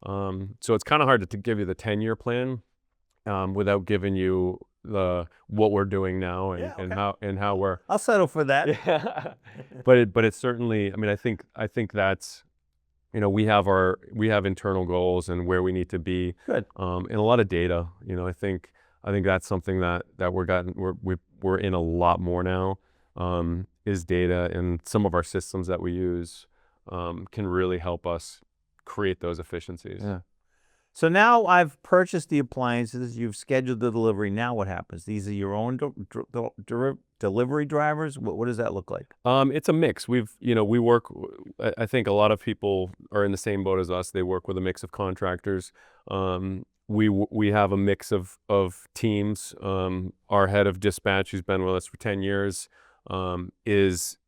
Speaker 3: So it's kind of hard to give you the 10-year plan without giving you what we're doing now and how we're.
Speaker 1: I'll settle for that.
Speaker 3: Yeah. but it's certainly, I mean, I think that's, we have internal goals and where we need to be.
Speaker 1: Good.
Speaker 3: And a lot of data. I think that's something that we're in a lot more now, is data, and some of our systems that we use can really help us create those efficiencies.
Speaker 1: Yeah. So now I've purchased the appliances, you've scheduled the delivery. Now what happens? These are your own delivery drivers? What does that look like?
Speaker 3: It's a mix. We work, I think a lot of people are in the same boat as us. They work with a mix of contractors. We have a mix of teams. Our head of dispatch, who's been with us for 10 years, is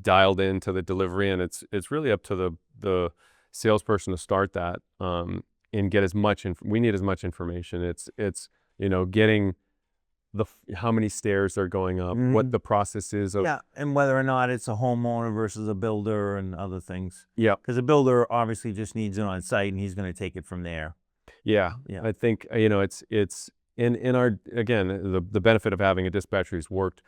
Speaker 3: dialed into the delivery, and it's really up to the salesperson to start that and get as much. We need as much information. It's getting how many stairs are going up, what the process is.
Speaker 1: And whether or not it's a homeowner versus a builder and other things.
Speaker 3: Yeah,
Speaker 1: because a builder obviously just needs it on site, and he's going to take it from there.
Speaker 3: Yeah. I think it's in our, again, the benefit of having a dispatcher who's worked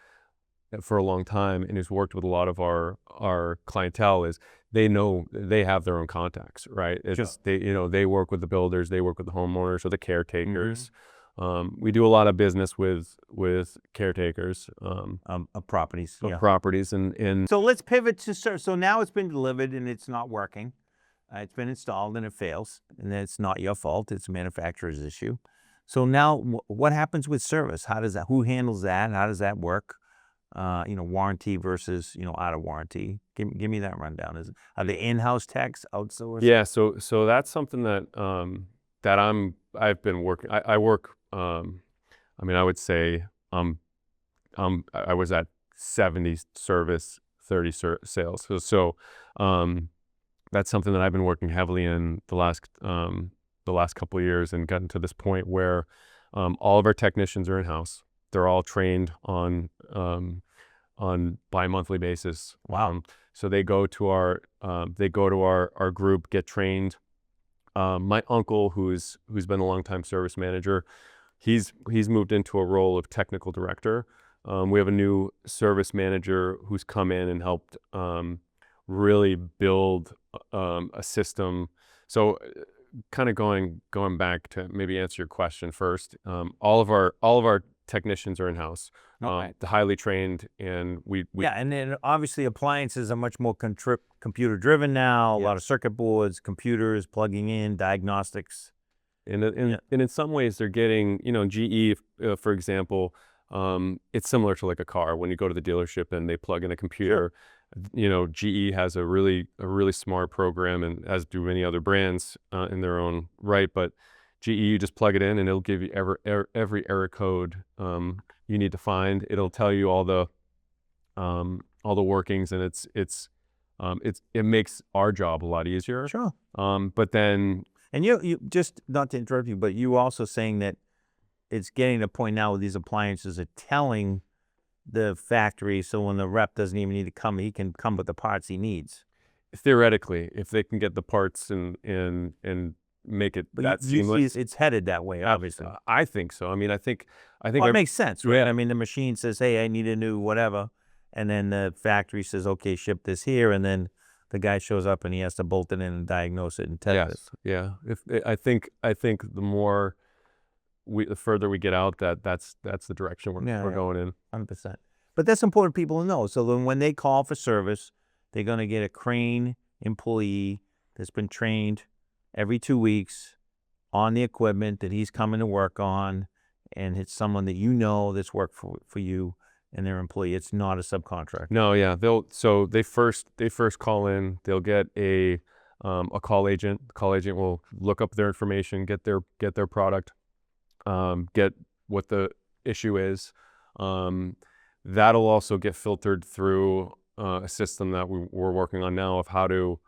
Speaker 3: for a long time and who's worked with a lot of our clientele is they know they have their own contacts, right? It's they work with the builders, they work with the homeowners or the caretakers. We do a lot of business with caretakers
Speaker 1: of properties.
Speaker 3: Properties and
Speaker 1: so let's pivot to so now it's been delivered and it's not working. It's been installed and it fails, and it's not your fault. It's a manufacturer's issue. So now, what happens with service? How does that? Who handles that? How does that work? Warranty versus out of warranty. Give me that rundown. Are they in-house techs, outsourced?
Speaker 3: Yeah, so that's something that I've been working. I work. I mean, I would say I was at 70 service, 30 sales. So that's something that I've been working heavily in the last couple of years, and gotten to this point where all of our technicians are in-house. They're all trained on bi-monthly basis.
Speaker 1: Wow.
Speaker 3: So they go to our group, get trained. My uncle, who's been a longtime service manager, he's moved into a role of technical director. We have a new service manager who's come in and helped really build a system. So kind of going back to maybe answer your question first, all of our technicians are in-house, highly trained, and we
Speaker 1: and then obviously appliances are much more computer driven now. A lot of circuit boards, computers, plugging in, diagnostics.
Speaker 3: and in some ways they're getting, GE, for example, it's similar to like a car. When you go to the dealership and they plug in a computer, GE has a really smart program, and as do many other brands in their own right. But GE, you just plug it in and it'll give you every error code you need to find. It'll tell you all the workings, and it makes our job a lot easier.
Speaker 1: Sure.
Speaker 3: But then,
Speaker 1: and you just, not to interrupt you, but you also saying that it's getting to a point now where these appliances are telling the factory, so when the rep doesn't even need to come, he can come with the parts he needs.
Speaker 3: theoretically, if they can get the parts and make it that seamless,
Speaker 1: it's headed that way, obviously.
Speaker 3: I think so. I mean, I think
Speaker 1: It makes sense, right?
Speaker 3: Yeah.
Speaker 1: I mean, the machine says, "Hey, I need a new whatever," and then the factory says, "Okay, ship this here," and then the guy shows up and he has to bolt it in and diagnose it and test it.
Speaker 3: Yeah. I think the further we get out, that's the direction we're going in.
Speaker 1: 100%. But that's important for people to know. So then when they call for service, they're going to get a Crane employee that's been trained every 2 weeks on the equipment that he's coming to work on, and it's someone that that's worked for you and their employee. It's not a subcontract.
Speaker 3: No, yeah. They first call in. They'll get a call agent. The call agent will look up their information, get their product, get what the issue is. That'll also get filtered through a system that we're working on now of how to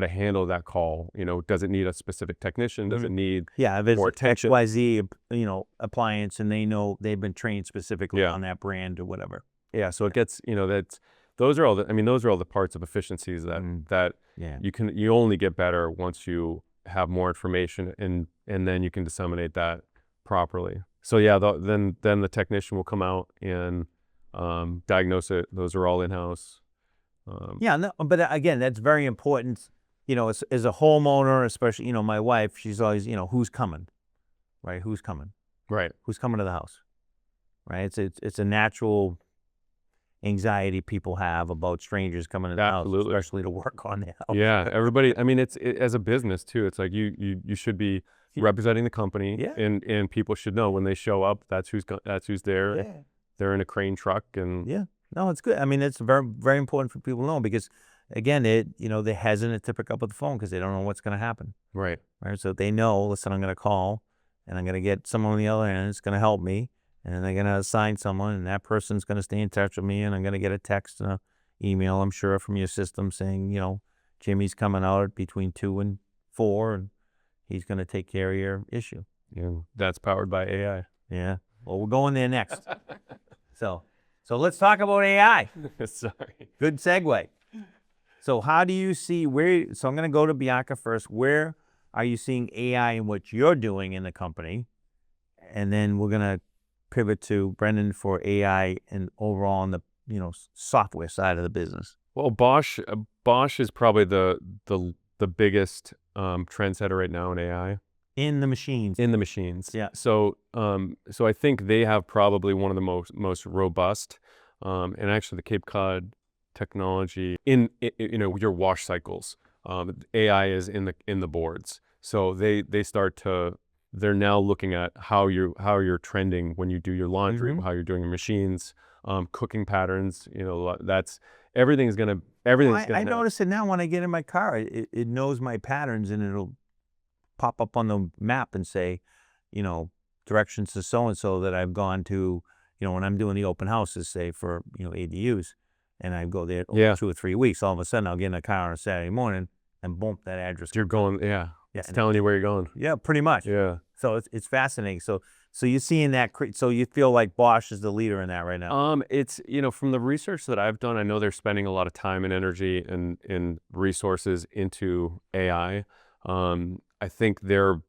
Speaker 3: handle that call. Does it need a specific technician? Does it need
Speaker 1: if it's
Speaker 3: more attention?
Speaker 1: XYZ, appliance, and they know they've been trained specifically on that brand or whatever.
Speaker 3: Yeah, so it gets, those are all the parts of efficiencies that you only get better once you have more information, and then you can disseminate that properly. So yeah, then the technician will come out and diagnose it. Those are all in-house.
Speaker 1: But again, that's very important. As a homeowner, especially, my wife, she's always, who's coming, right? Who's coming?
Speaker 3: Right.
Speaker 1: Who's coming to the house, right? It's a natural anxiety people have about strangers coming to the house, especially to work on their house.
Speaker 3: Yeah, everybody. I mean, as a business too. It's like you should be representing the company, and people should know when they show up. That's who's there.
Speaker 1: Yeah.
Speaker 3: They're in a Crane truck, and
Speaker 1: no, it's good. I mean, it's very, very important for people to know, because again, they're hesitant to pick up the phone because they don't know what's going to happen.
Speaker 3: Right.
Speaker 1: So they know, listen, I'm going to call and I'm going to get someone on the other end that's going to help me, and then they're going to assign someone, and that person's going to stay in touch with me, and I'm going to get a text and an email, I'm sure, from your system saying, Jimmy's coming out between 2 and 4, and he's going to take care of your issue.
Speaker 3: Yeah, that's powered by AI.
Speaker 1: Yeah. Well, we're going there next. So let's talk about AI.
Speaker 3: Sorry.
Speaker 1: Good segue. So how do you see so I'm going to go to Bianca first. Where are you seeing AI in what you're doing in the company? And then we're going to pivot to Brendan for AI and overall on the, software side of the business.
Speaker 3: Well, Bosch is probably the biggest trendsetter right now in AI.
Speaker 1: In the machines.
Speaker 3: Yeah. So I think they have probably one of the most robust, and actually the Cape Cod technology in your wash cycles. AI is in the boards. So they start to they're now looking at how you're trending when you do your laundry,
Speaker 1: Mhm.
Speaker 3: how you're doing your machines, cooking patterns. That's everything's
Speaker 1: Well,
Speaker 3: gonna
Speaker 1: I
Speaker 3: have.
Speaker 1: notice it now when I get in my car. It knows my patterns, and it'll pop up on the map and say, directions to so and so that I've gone to. When I'm doing the open houses, say for ADUs, and I go there over
Speaker 3: Yeah,
Speaker 1: 2 or 3 weeks. All of a sudden, I'll get in a car on a Saturday morning, and boom, that address.
Speaker 3: you're going. Yeah,
Speaker 1: Yeah,
Speaker 3: it's telling you where you're going.
Speaker 1: yeah, pretty much.
Speaker 3: Yeah.
Speaker 1: So it's fascinating. So you're seeing that. So you feel like Bosch is the leader in that right now.
Speaker 3: It's from the research that I've done, I know they're spending a lot of time and energy and resources into AI. I think they're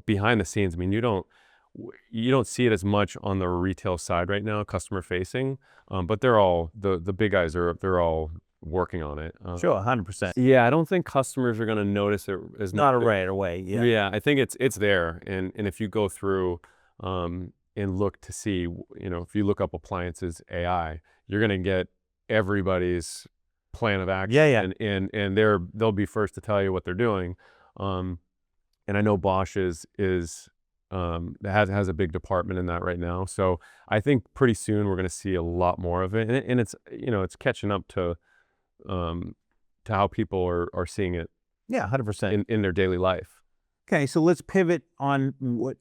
Speaker 3: behind the scenes. I mean, you don't see it as much on the retail side right now, customer facing. But they're all the big guys they're all working on it.
Speaker 1: Sure, 100%.
Speaker 3: Yeah, I don't think customers are going to notice it as
Speaker 1: Not
Speaker 3: much.
Speaker 1: right away. Yeah.
Speaker 3: Yeah, I think it's there, and if you go through and look to see, if you look up appliances AI, you're gonna get everybody's plan of action.
Speaker 1: Yeah, yeah.
Speaker 3: And they'll be first to tell you what they're doing. And I know Bosch has a big department in that right now. So I think pretty soon we're gonna see a lot more of it, and it's it's catching up to how people are seeing it
Speaker 1: Yeah, 100%.
Speaker 3: in their daily life.
Speaker 1: Okay, so let's pivot on what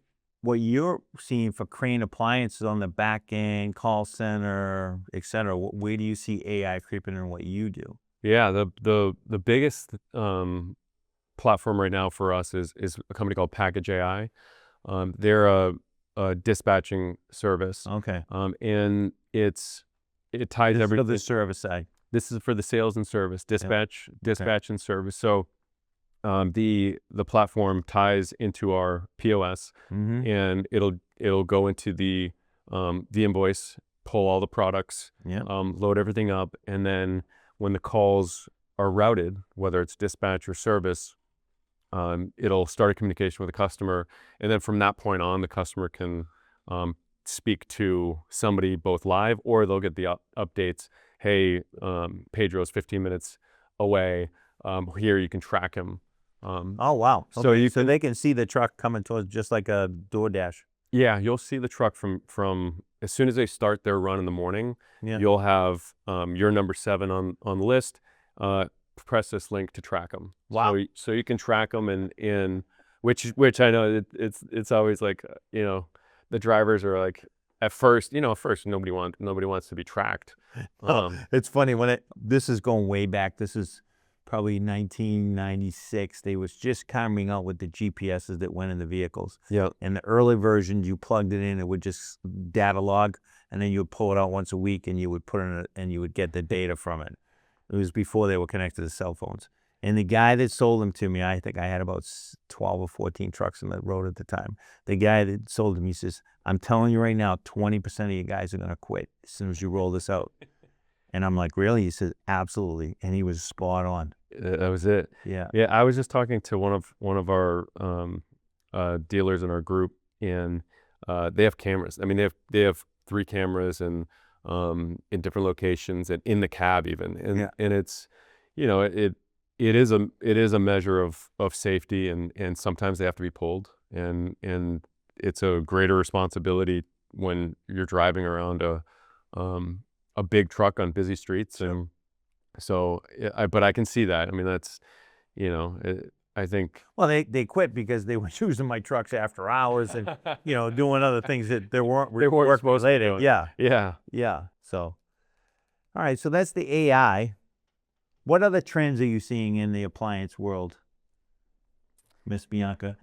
Speaker 1: you're seeing for Crane Appliances on the back end, call center, et cetera. Where do you see AI creeping in what you do?
Speaker 3: Yeah, the biggest platform right now for us is a company called Package AI. They're a dispatching service,
Speaker 1: Okay.
Speaker 3: and it ties
Speaker 1: This is for
Speaker 3: everything.
Speaker 1: the service side.
Speaker 3: This is for the sales and service, dispatch and service. So the platform ties into our POS,
Speaker 1: Mm-hmm.
Speaker 3: and it'll go into the invoice, pull all the products,
Speaker 1: Yeah.
Speaker 3: load everything up, and then when the calls are routed, whether it's dispatch or service, it'll start a communication with the customer, and then from that point on, the customer can speak to somebody both live, or they'll get the updates. Hey, Pedro's 15 minutes away. Here you can track him.
Speaker 1: Oh, wow.
Speaker 3: So
Speaker 1: Okay,
Speaker 3: you
Speaker 1: so
Speaker 3: can,
Speaker 1: they can see the truck coming towards, just like a DoorDash.
Speaker 3: yeah, you'll see the truck from as soon as they start their run in the morning.
Speaker 1: Yeah.
Speaker 3: You'll have your number 7 on the list. Press this link to track them.
Speaker 1: Wow.
Speaker 3: So you can track them, and which I know it's always like the drivers are like, at first nobody wants to be tracked.
Speaker 1: It's funny this is going way back. This is probably 1996. They was just coming out with the GPSs that went in the vehicles.
Speaker 3: Yeah.
Speaker 1: And the early versions, you plugged it in, it would just data log, and then you would pull it out once a week, and you would put in it, and you would get the data from it. It was before they were connected to cell phones. And the guy that sold them to me, I think I had about 12 or 14 trucks on the road at the time. The guy that sold them, he says, "I'm telling you right now, 20% of you guys are going to quit as soon as you roll this out." And I'm like, "Really?" He says, "Absolutely." And he was spot on.
Speaker 3: That was it.
Speaker 1: Yeah.
Speaker 3: Yeah, I was just talking to one of our dealers in our group, and they have cameras. I mean, they have 3 cameras, and in different locations, and in the cab even. And
Speaker 1: Yeah.
Speaker 3: and it's it is a measure of safety, and sometimes they have to be pulled, and it's a greater responsibility when you're driving around a big truck on busy streets. And so but I can see that. I mean, that's I think,
Speaker 1: Well, they quit because they were using my trucks after hours and, doing other things that they weren't work
Speaker 3: supposed to be
Speaker 1: related.
Speaker 3: doing.
Speaker 1: Yeah.
Speaker 3: yeah.
Speaker 1: Yeah. So, all right. So that's the AI. What other trends are you seeing in the appliance world, Miss Bianca?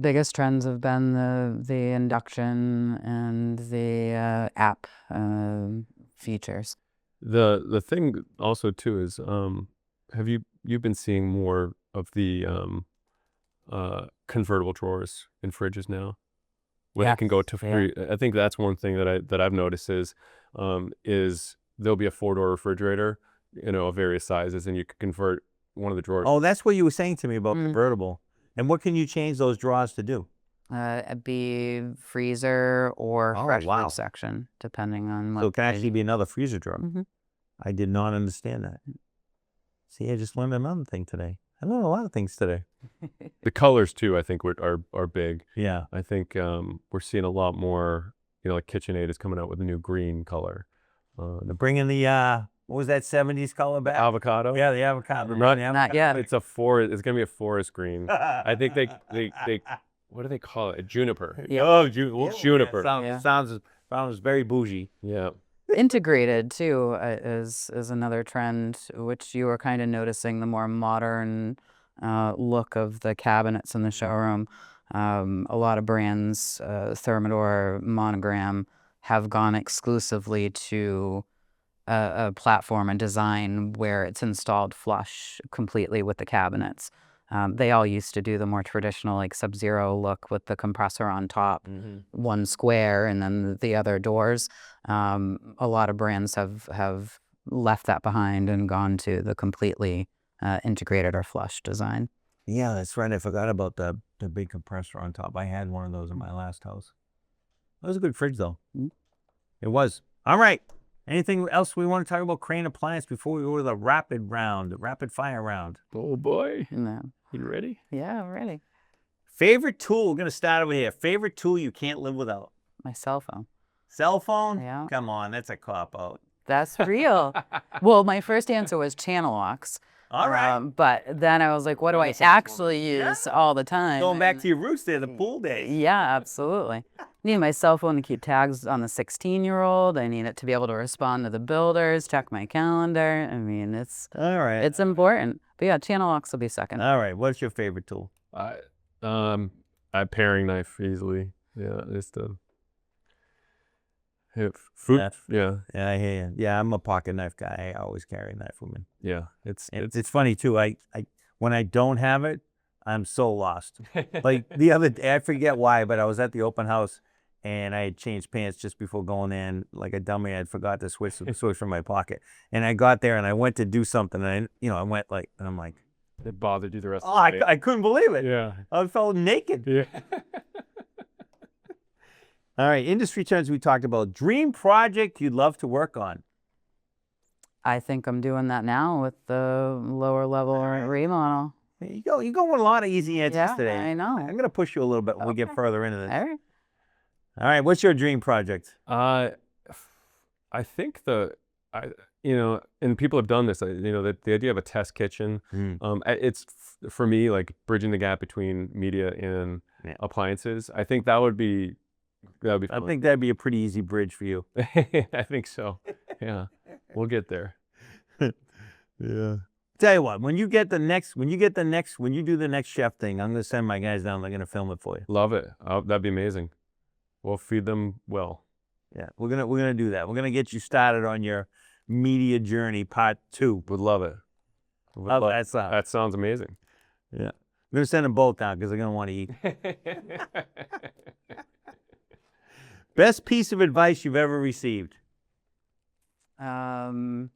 Speaker 2: Biggest trends have been the induction and the app features.
Speaker 3: The thing also too is, have you've been seeing more of the convertible drawers in fridges now, where they can go to
Speaker 2: Yeah.
Speaker 3: free. I think that's one thing that I've noticed is there'll be a 4-door refrigerator, of various sizes, and you can convert one of the drawers.
Speaker 1: Oh, that's what you were saying to me about
Speaker 2: Mm.
Speaker 1: convertible. And what can you change those drawers to do?
Speaker 2: Be freezer or
Speaker 1: Oh,
Speaker 2: fresh
Speaker 1: wow.
Speaker 2: food section, depending on
Speaker 1: So
Speaker 2: what.
Speaker 1: it can actually be another freezer drawer.
Speaker 2: Mhm.
Speaker 1: I did not understand that. See, I just learned another thing today. I learned a lot of things today.
Speaker 3: The colors too, I think are big.
Speaker 1: Yeah.
Speaker 3: I think we're seeing a lot more. Like KitchenAid is coming out with a new green color.
Speaker 1: They're bringing the what was that 70s color back?
Speaker 3: Avocado.
Speaker 1: Yeah, the avocado.
Speaker 2: Not yet.
Speaker 3: It's a forest. It's gonna be a forest green. I think they what do they call it? A juniper.
Speaker 2: Yeah.
Speaker 1: Oh,
Speaker 3: Juniper.
Speaker 1: Sounds very bougie.
Speaker 3: Yeah.
Speaker 2: Integrated too is another trend, which you were kind of noticing, the more modern look of the cabinets in the showroom. A lot of brands, Thermador, Monogram, have gone exclusively to a platform and design where it's installed flush completely with the cabinets. They all used to do the more traditional like Sub-Zero look with the compressor on top, one square, and then the other doors. A lot of brands have left that behind and gone to the completely integrated or flush design.
Speaker 1: Yeah, that's right. I forgot about the big compressor on top. I had one of those in my last house. That was a good fridge, though. It was. All right. Anything else we want to talk about Crane Appliance before we go to the rapid fire round?
Speaker 3: Oh boy.
Speaker 2: No.
Speaker 3: You ready?
Speaker 2: Yeah, I'm ready.
Speaker 1: Favorite tool? We're going to start over here. Favorite tool you can't live without?
Speaker 2: My cell phone.
Speaker 1: Cell phone?
Speaker 2: Yeah.
Speaker 1: Come on, that's a cop-out.
Speaker 2: That's real. Well, my first answer was channel locks.
Speaker 1: All right.
Speaker 2: But then I was like, what do I actually use all the time?
Speaker 1: Going back to your roots there, the pool days.
Speaker 2: Yeah, absolutely. I need my cell phone to keep tabs on the 16-year-old. I need it to be able to respond to the builders, check my calendar. I mean, it's important. But yeah, channel locks will be second.
Speaker 1: All right. What's your favorite tool?
Speaker 3: A paring knife easily. Yeah, it's the fruit. Yeah.
Speaker 1: Yeah, I hear you. Yeah, I'm a pocket knife guy. I always carry a knife with me.
Speaker 3: Yeah,
Speaker 1: It's funny too. I when I don't have it, I'm so lost. Like the other day, I forget why, but I was at the open house and I had changed pants just before going in. Like a dummy, I forgot to switch from my pocket. And I got there and I went to do something, and I went like, and I'm like,
Speaker 3: it bothered you the rest
Speaker 1: oh,
Speaker 3: of the day.
Speaker 1: I couldn't believe it.
Speaker 3: Yeah.
Speaker 1: I felt naked.
Speaker 3: Yeah.
Speaker 1: All right, industry trends we talked about. Dream project you'd love to work on.
Speaker 2: I think I'm doing that now with the lower level remodel.
Speaker 1: There you go. You're going with a lot of easy answers today.
Speaker 2: I know.
Speaker 1: I'm going to push you a little bit when we get further into this.
Speaker 2: All right.
Speaker 1: All right, what's your dream project?
Speaker 3: I think and people have done this. The idea of a test kitchen. It's for me like bridging the gap between media and appliances. I think that would be fun.
Speaker 1: I think that'd be a pretty easy bridge for you.
Speaker 3: I think so. Yeah, we'll get there.
Speaker 1: Yeah. Tell you what, when you do the next chef thing, I'm gonna send my guys down. They're gonna film it for you.
Speaker 3: Love it. That'd be amazing. We'll feed them well.
Speaker 1: Yeah, we're gonna do that. We're gonna get you started on your media journey, part 2.
Speaker 3: Would love it. That sounds amazing.
Speaker 1: Yeah, I'm gonna send them both down because they're gonna want to eat. Best piece of advice you've ever received?
Speaker 2: Um,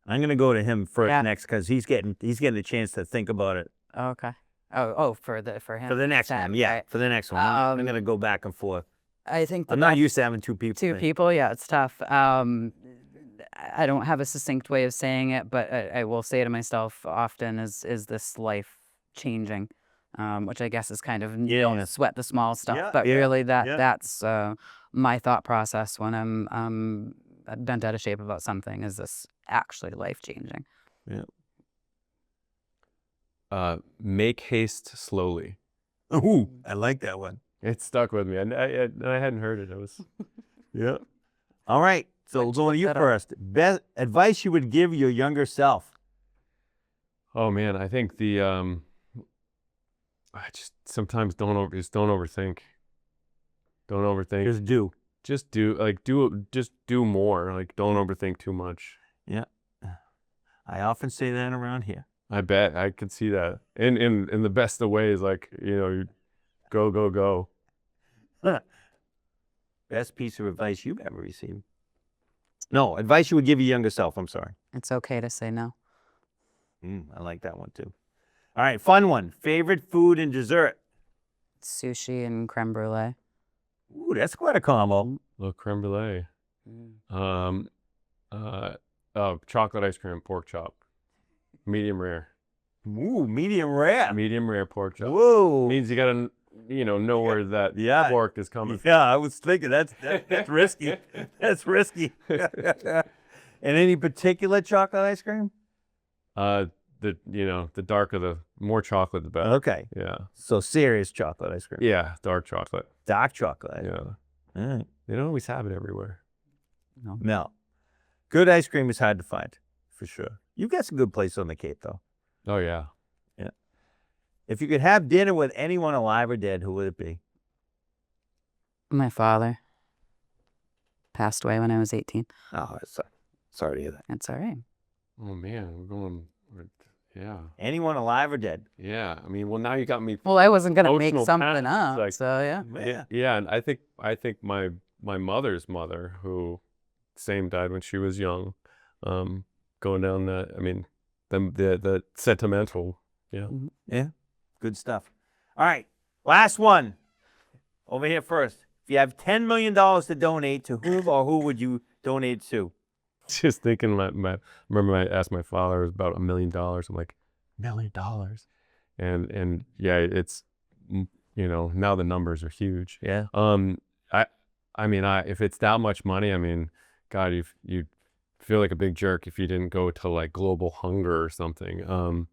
Speaker 1: I'm gonna go to him first
Speaker 2: Yeah.
Speaker 1: next because he's getting a chance to think about it
Speaker 2: okay. Oh, for him.
Speaker 1: for the next one. Yeah,
Speaker 2: Right.
Speaker 1: for the next one. I'm
Speaker 2: Um,
Speaker 1: gonna go back and forth.
Speaker 2: I think the
Speaker 1: I'm not
Speaker 2: best-
Speaker 1: used to having two people.
Speaker 2: Two people, yeah, it's tough. I don't have a succinct way of saying it, but I will say to myself often, is this life changing? Which I guess is kind of don't sweat the small stuff,
Speaker 1: Yeah,
Speaker 2: but
Speaker 1: yeah,
Speaker 2: really
Speaker 1: yeah.
Speaker 2: that's my thought process when I'm bent out of shape about something. Is this actually life changing?
Speaker 3: Make haste slowly.
Speaker 1: Ooh, I like that one.
Speaker 3: It stuck with me. I hadn't heard it. It was.
Speaker 1: Yeah. All right. So we'll go to you
Speaker 2: that up.
Speaker 1: first. Best advice you would give your younger self?
Speaker 3: Oh man, I think I just sometimes don't overthink. Don't overthink.
Speaker 1: Just do.
Speaker 3: Just do more. Like don't overthink too much.
Speaker 1: Yeah. I often say that around here.
Speaker 3: I bet I could see that. In the best of ways, like, you go.
Speaker 1: Best piece of advice you've ever received? No, advice you would give your younger self. I'm sorry.
Speaker 2: It's okay to say no.
Speaker 1: I like that one too. All right, fun one. Favorite food and dessert?
Speaker 2: Sushi and creme brulee.
Speaker 1: Ooh, that's quite a combo.
Speaker 3: Little creme brulee. Chocolate ice cream, pork chop, medium rare.
Speaker 1: Ooh, medium rare.
Speaker 3: Medium rare pork chop.
Speaker 1: Whoa.
Speaker 3: Means you gotta, know where that pork is coming.
Speaker 1: Yeah, I was thinking that's risky. That's risky. And any particular chocolate ice cream?
Speaker 3: The darker, the more chocolate, the better.
Speaker 1: Okay.
Speaker 3: Yeah.
Speaker 1: So serious chocolate ice cream.
Speaker 3: Yeah, dark chocolate.
Speaker 1: Dark chocolate.
Speaker 3: Yeah.
Speaker 1: All right.
Speaker 3: They don't always have it everywhere.
Speaker 1: No. Good ice cream is hard to find, for sure. You've got some good places on the Cape, though.
Speaker 3: Oh yeah.
Speaker 1: Yeah. If you could have dinner with anyone alive or dead, who would it be?
Speaker 2: My father passed away when I was 18.
Speaker 1: Oh, sorry to hear that.
Speaker 2: That's all right.
Speaker 3: Oh man, yeah.
Speaker 1: Anyone alive or dead?
Speaker 3: Yeah. I mean, well, now you got me.
Speaker 2: Well, I wasn't gonna make
Speaker 3: Emotional
Speaker 2: something
Speaker 3: path,
Speaker 2: up,
Speaker 3: like-
Speaker 2: so yeah.
Speaker 1: Yeah.
Speaker 3: Yeah, and I think my mother's mother, who died when she was young, going down that. I mean, the sentimental. Yeah.
Speaker 1: Yeah. Good stuff. All right. Last one. Over here first. If you have $10 million to donate, to whom or who would you donate to?
Speaker 3: Just thinking, remember I asked my father about $1 million. I'm like, $1 million, and yeah, it's now the numbers are huge.
Speaker 1: Yeah.
Speaker 3: I mean, if it's that much money, I mean, God, you feel like a big jerk if you didn't go to like global hunger or something.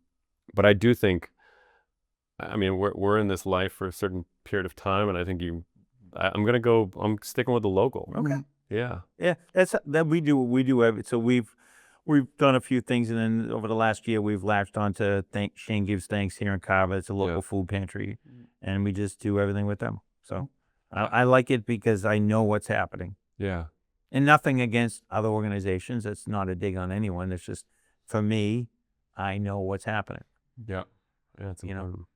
Speaker 3: But I do think, I mean, we're in this life for a certain period of time, and I think I'm sticking with the local.
Speaker 1: Okay.
Speaker 3: Yeah.
Speaker 1: Yeah. We do. So we've done a few things, and then over the last year, we've latched on to Shane Gives Thanks here in Carver. It's a local food pantry, and we just do everything with them. So I like it because I know what's happening.
Speaker 3: Yeah.
Speaker 1: And nothing against other organizations. It's not a dig on anyone. It's just, for me, I know what's happening.
Speaker 3: Yeah. Yeah. It's important.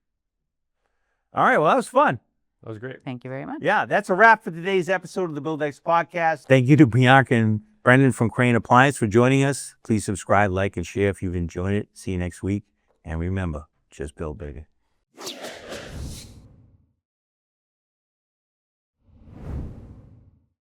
Speaker 1: All right. Well, that was fun.
Speaker 3: That was great.
Speaker 2: Thank you very much.
Speaker 1: Yeah, that's a wrap for today's episode of the BuildX Podcast. Thank you to Bianca and Brendan from Crane Appliance for joining us. Please subscribe, like, and share if you've enjoyed it. See you next week. And remember, just build bigger.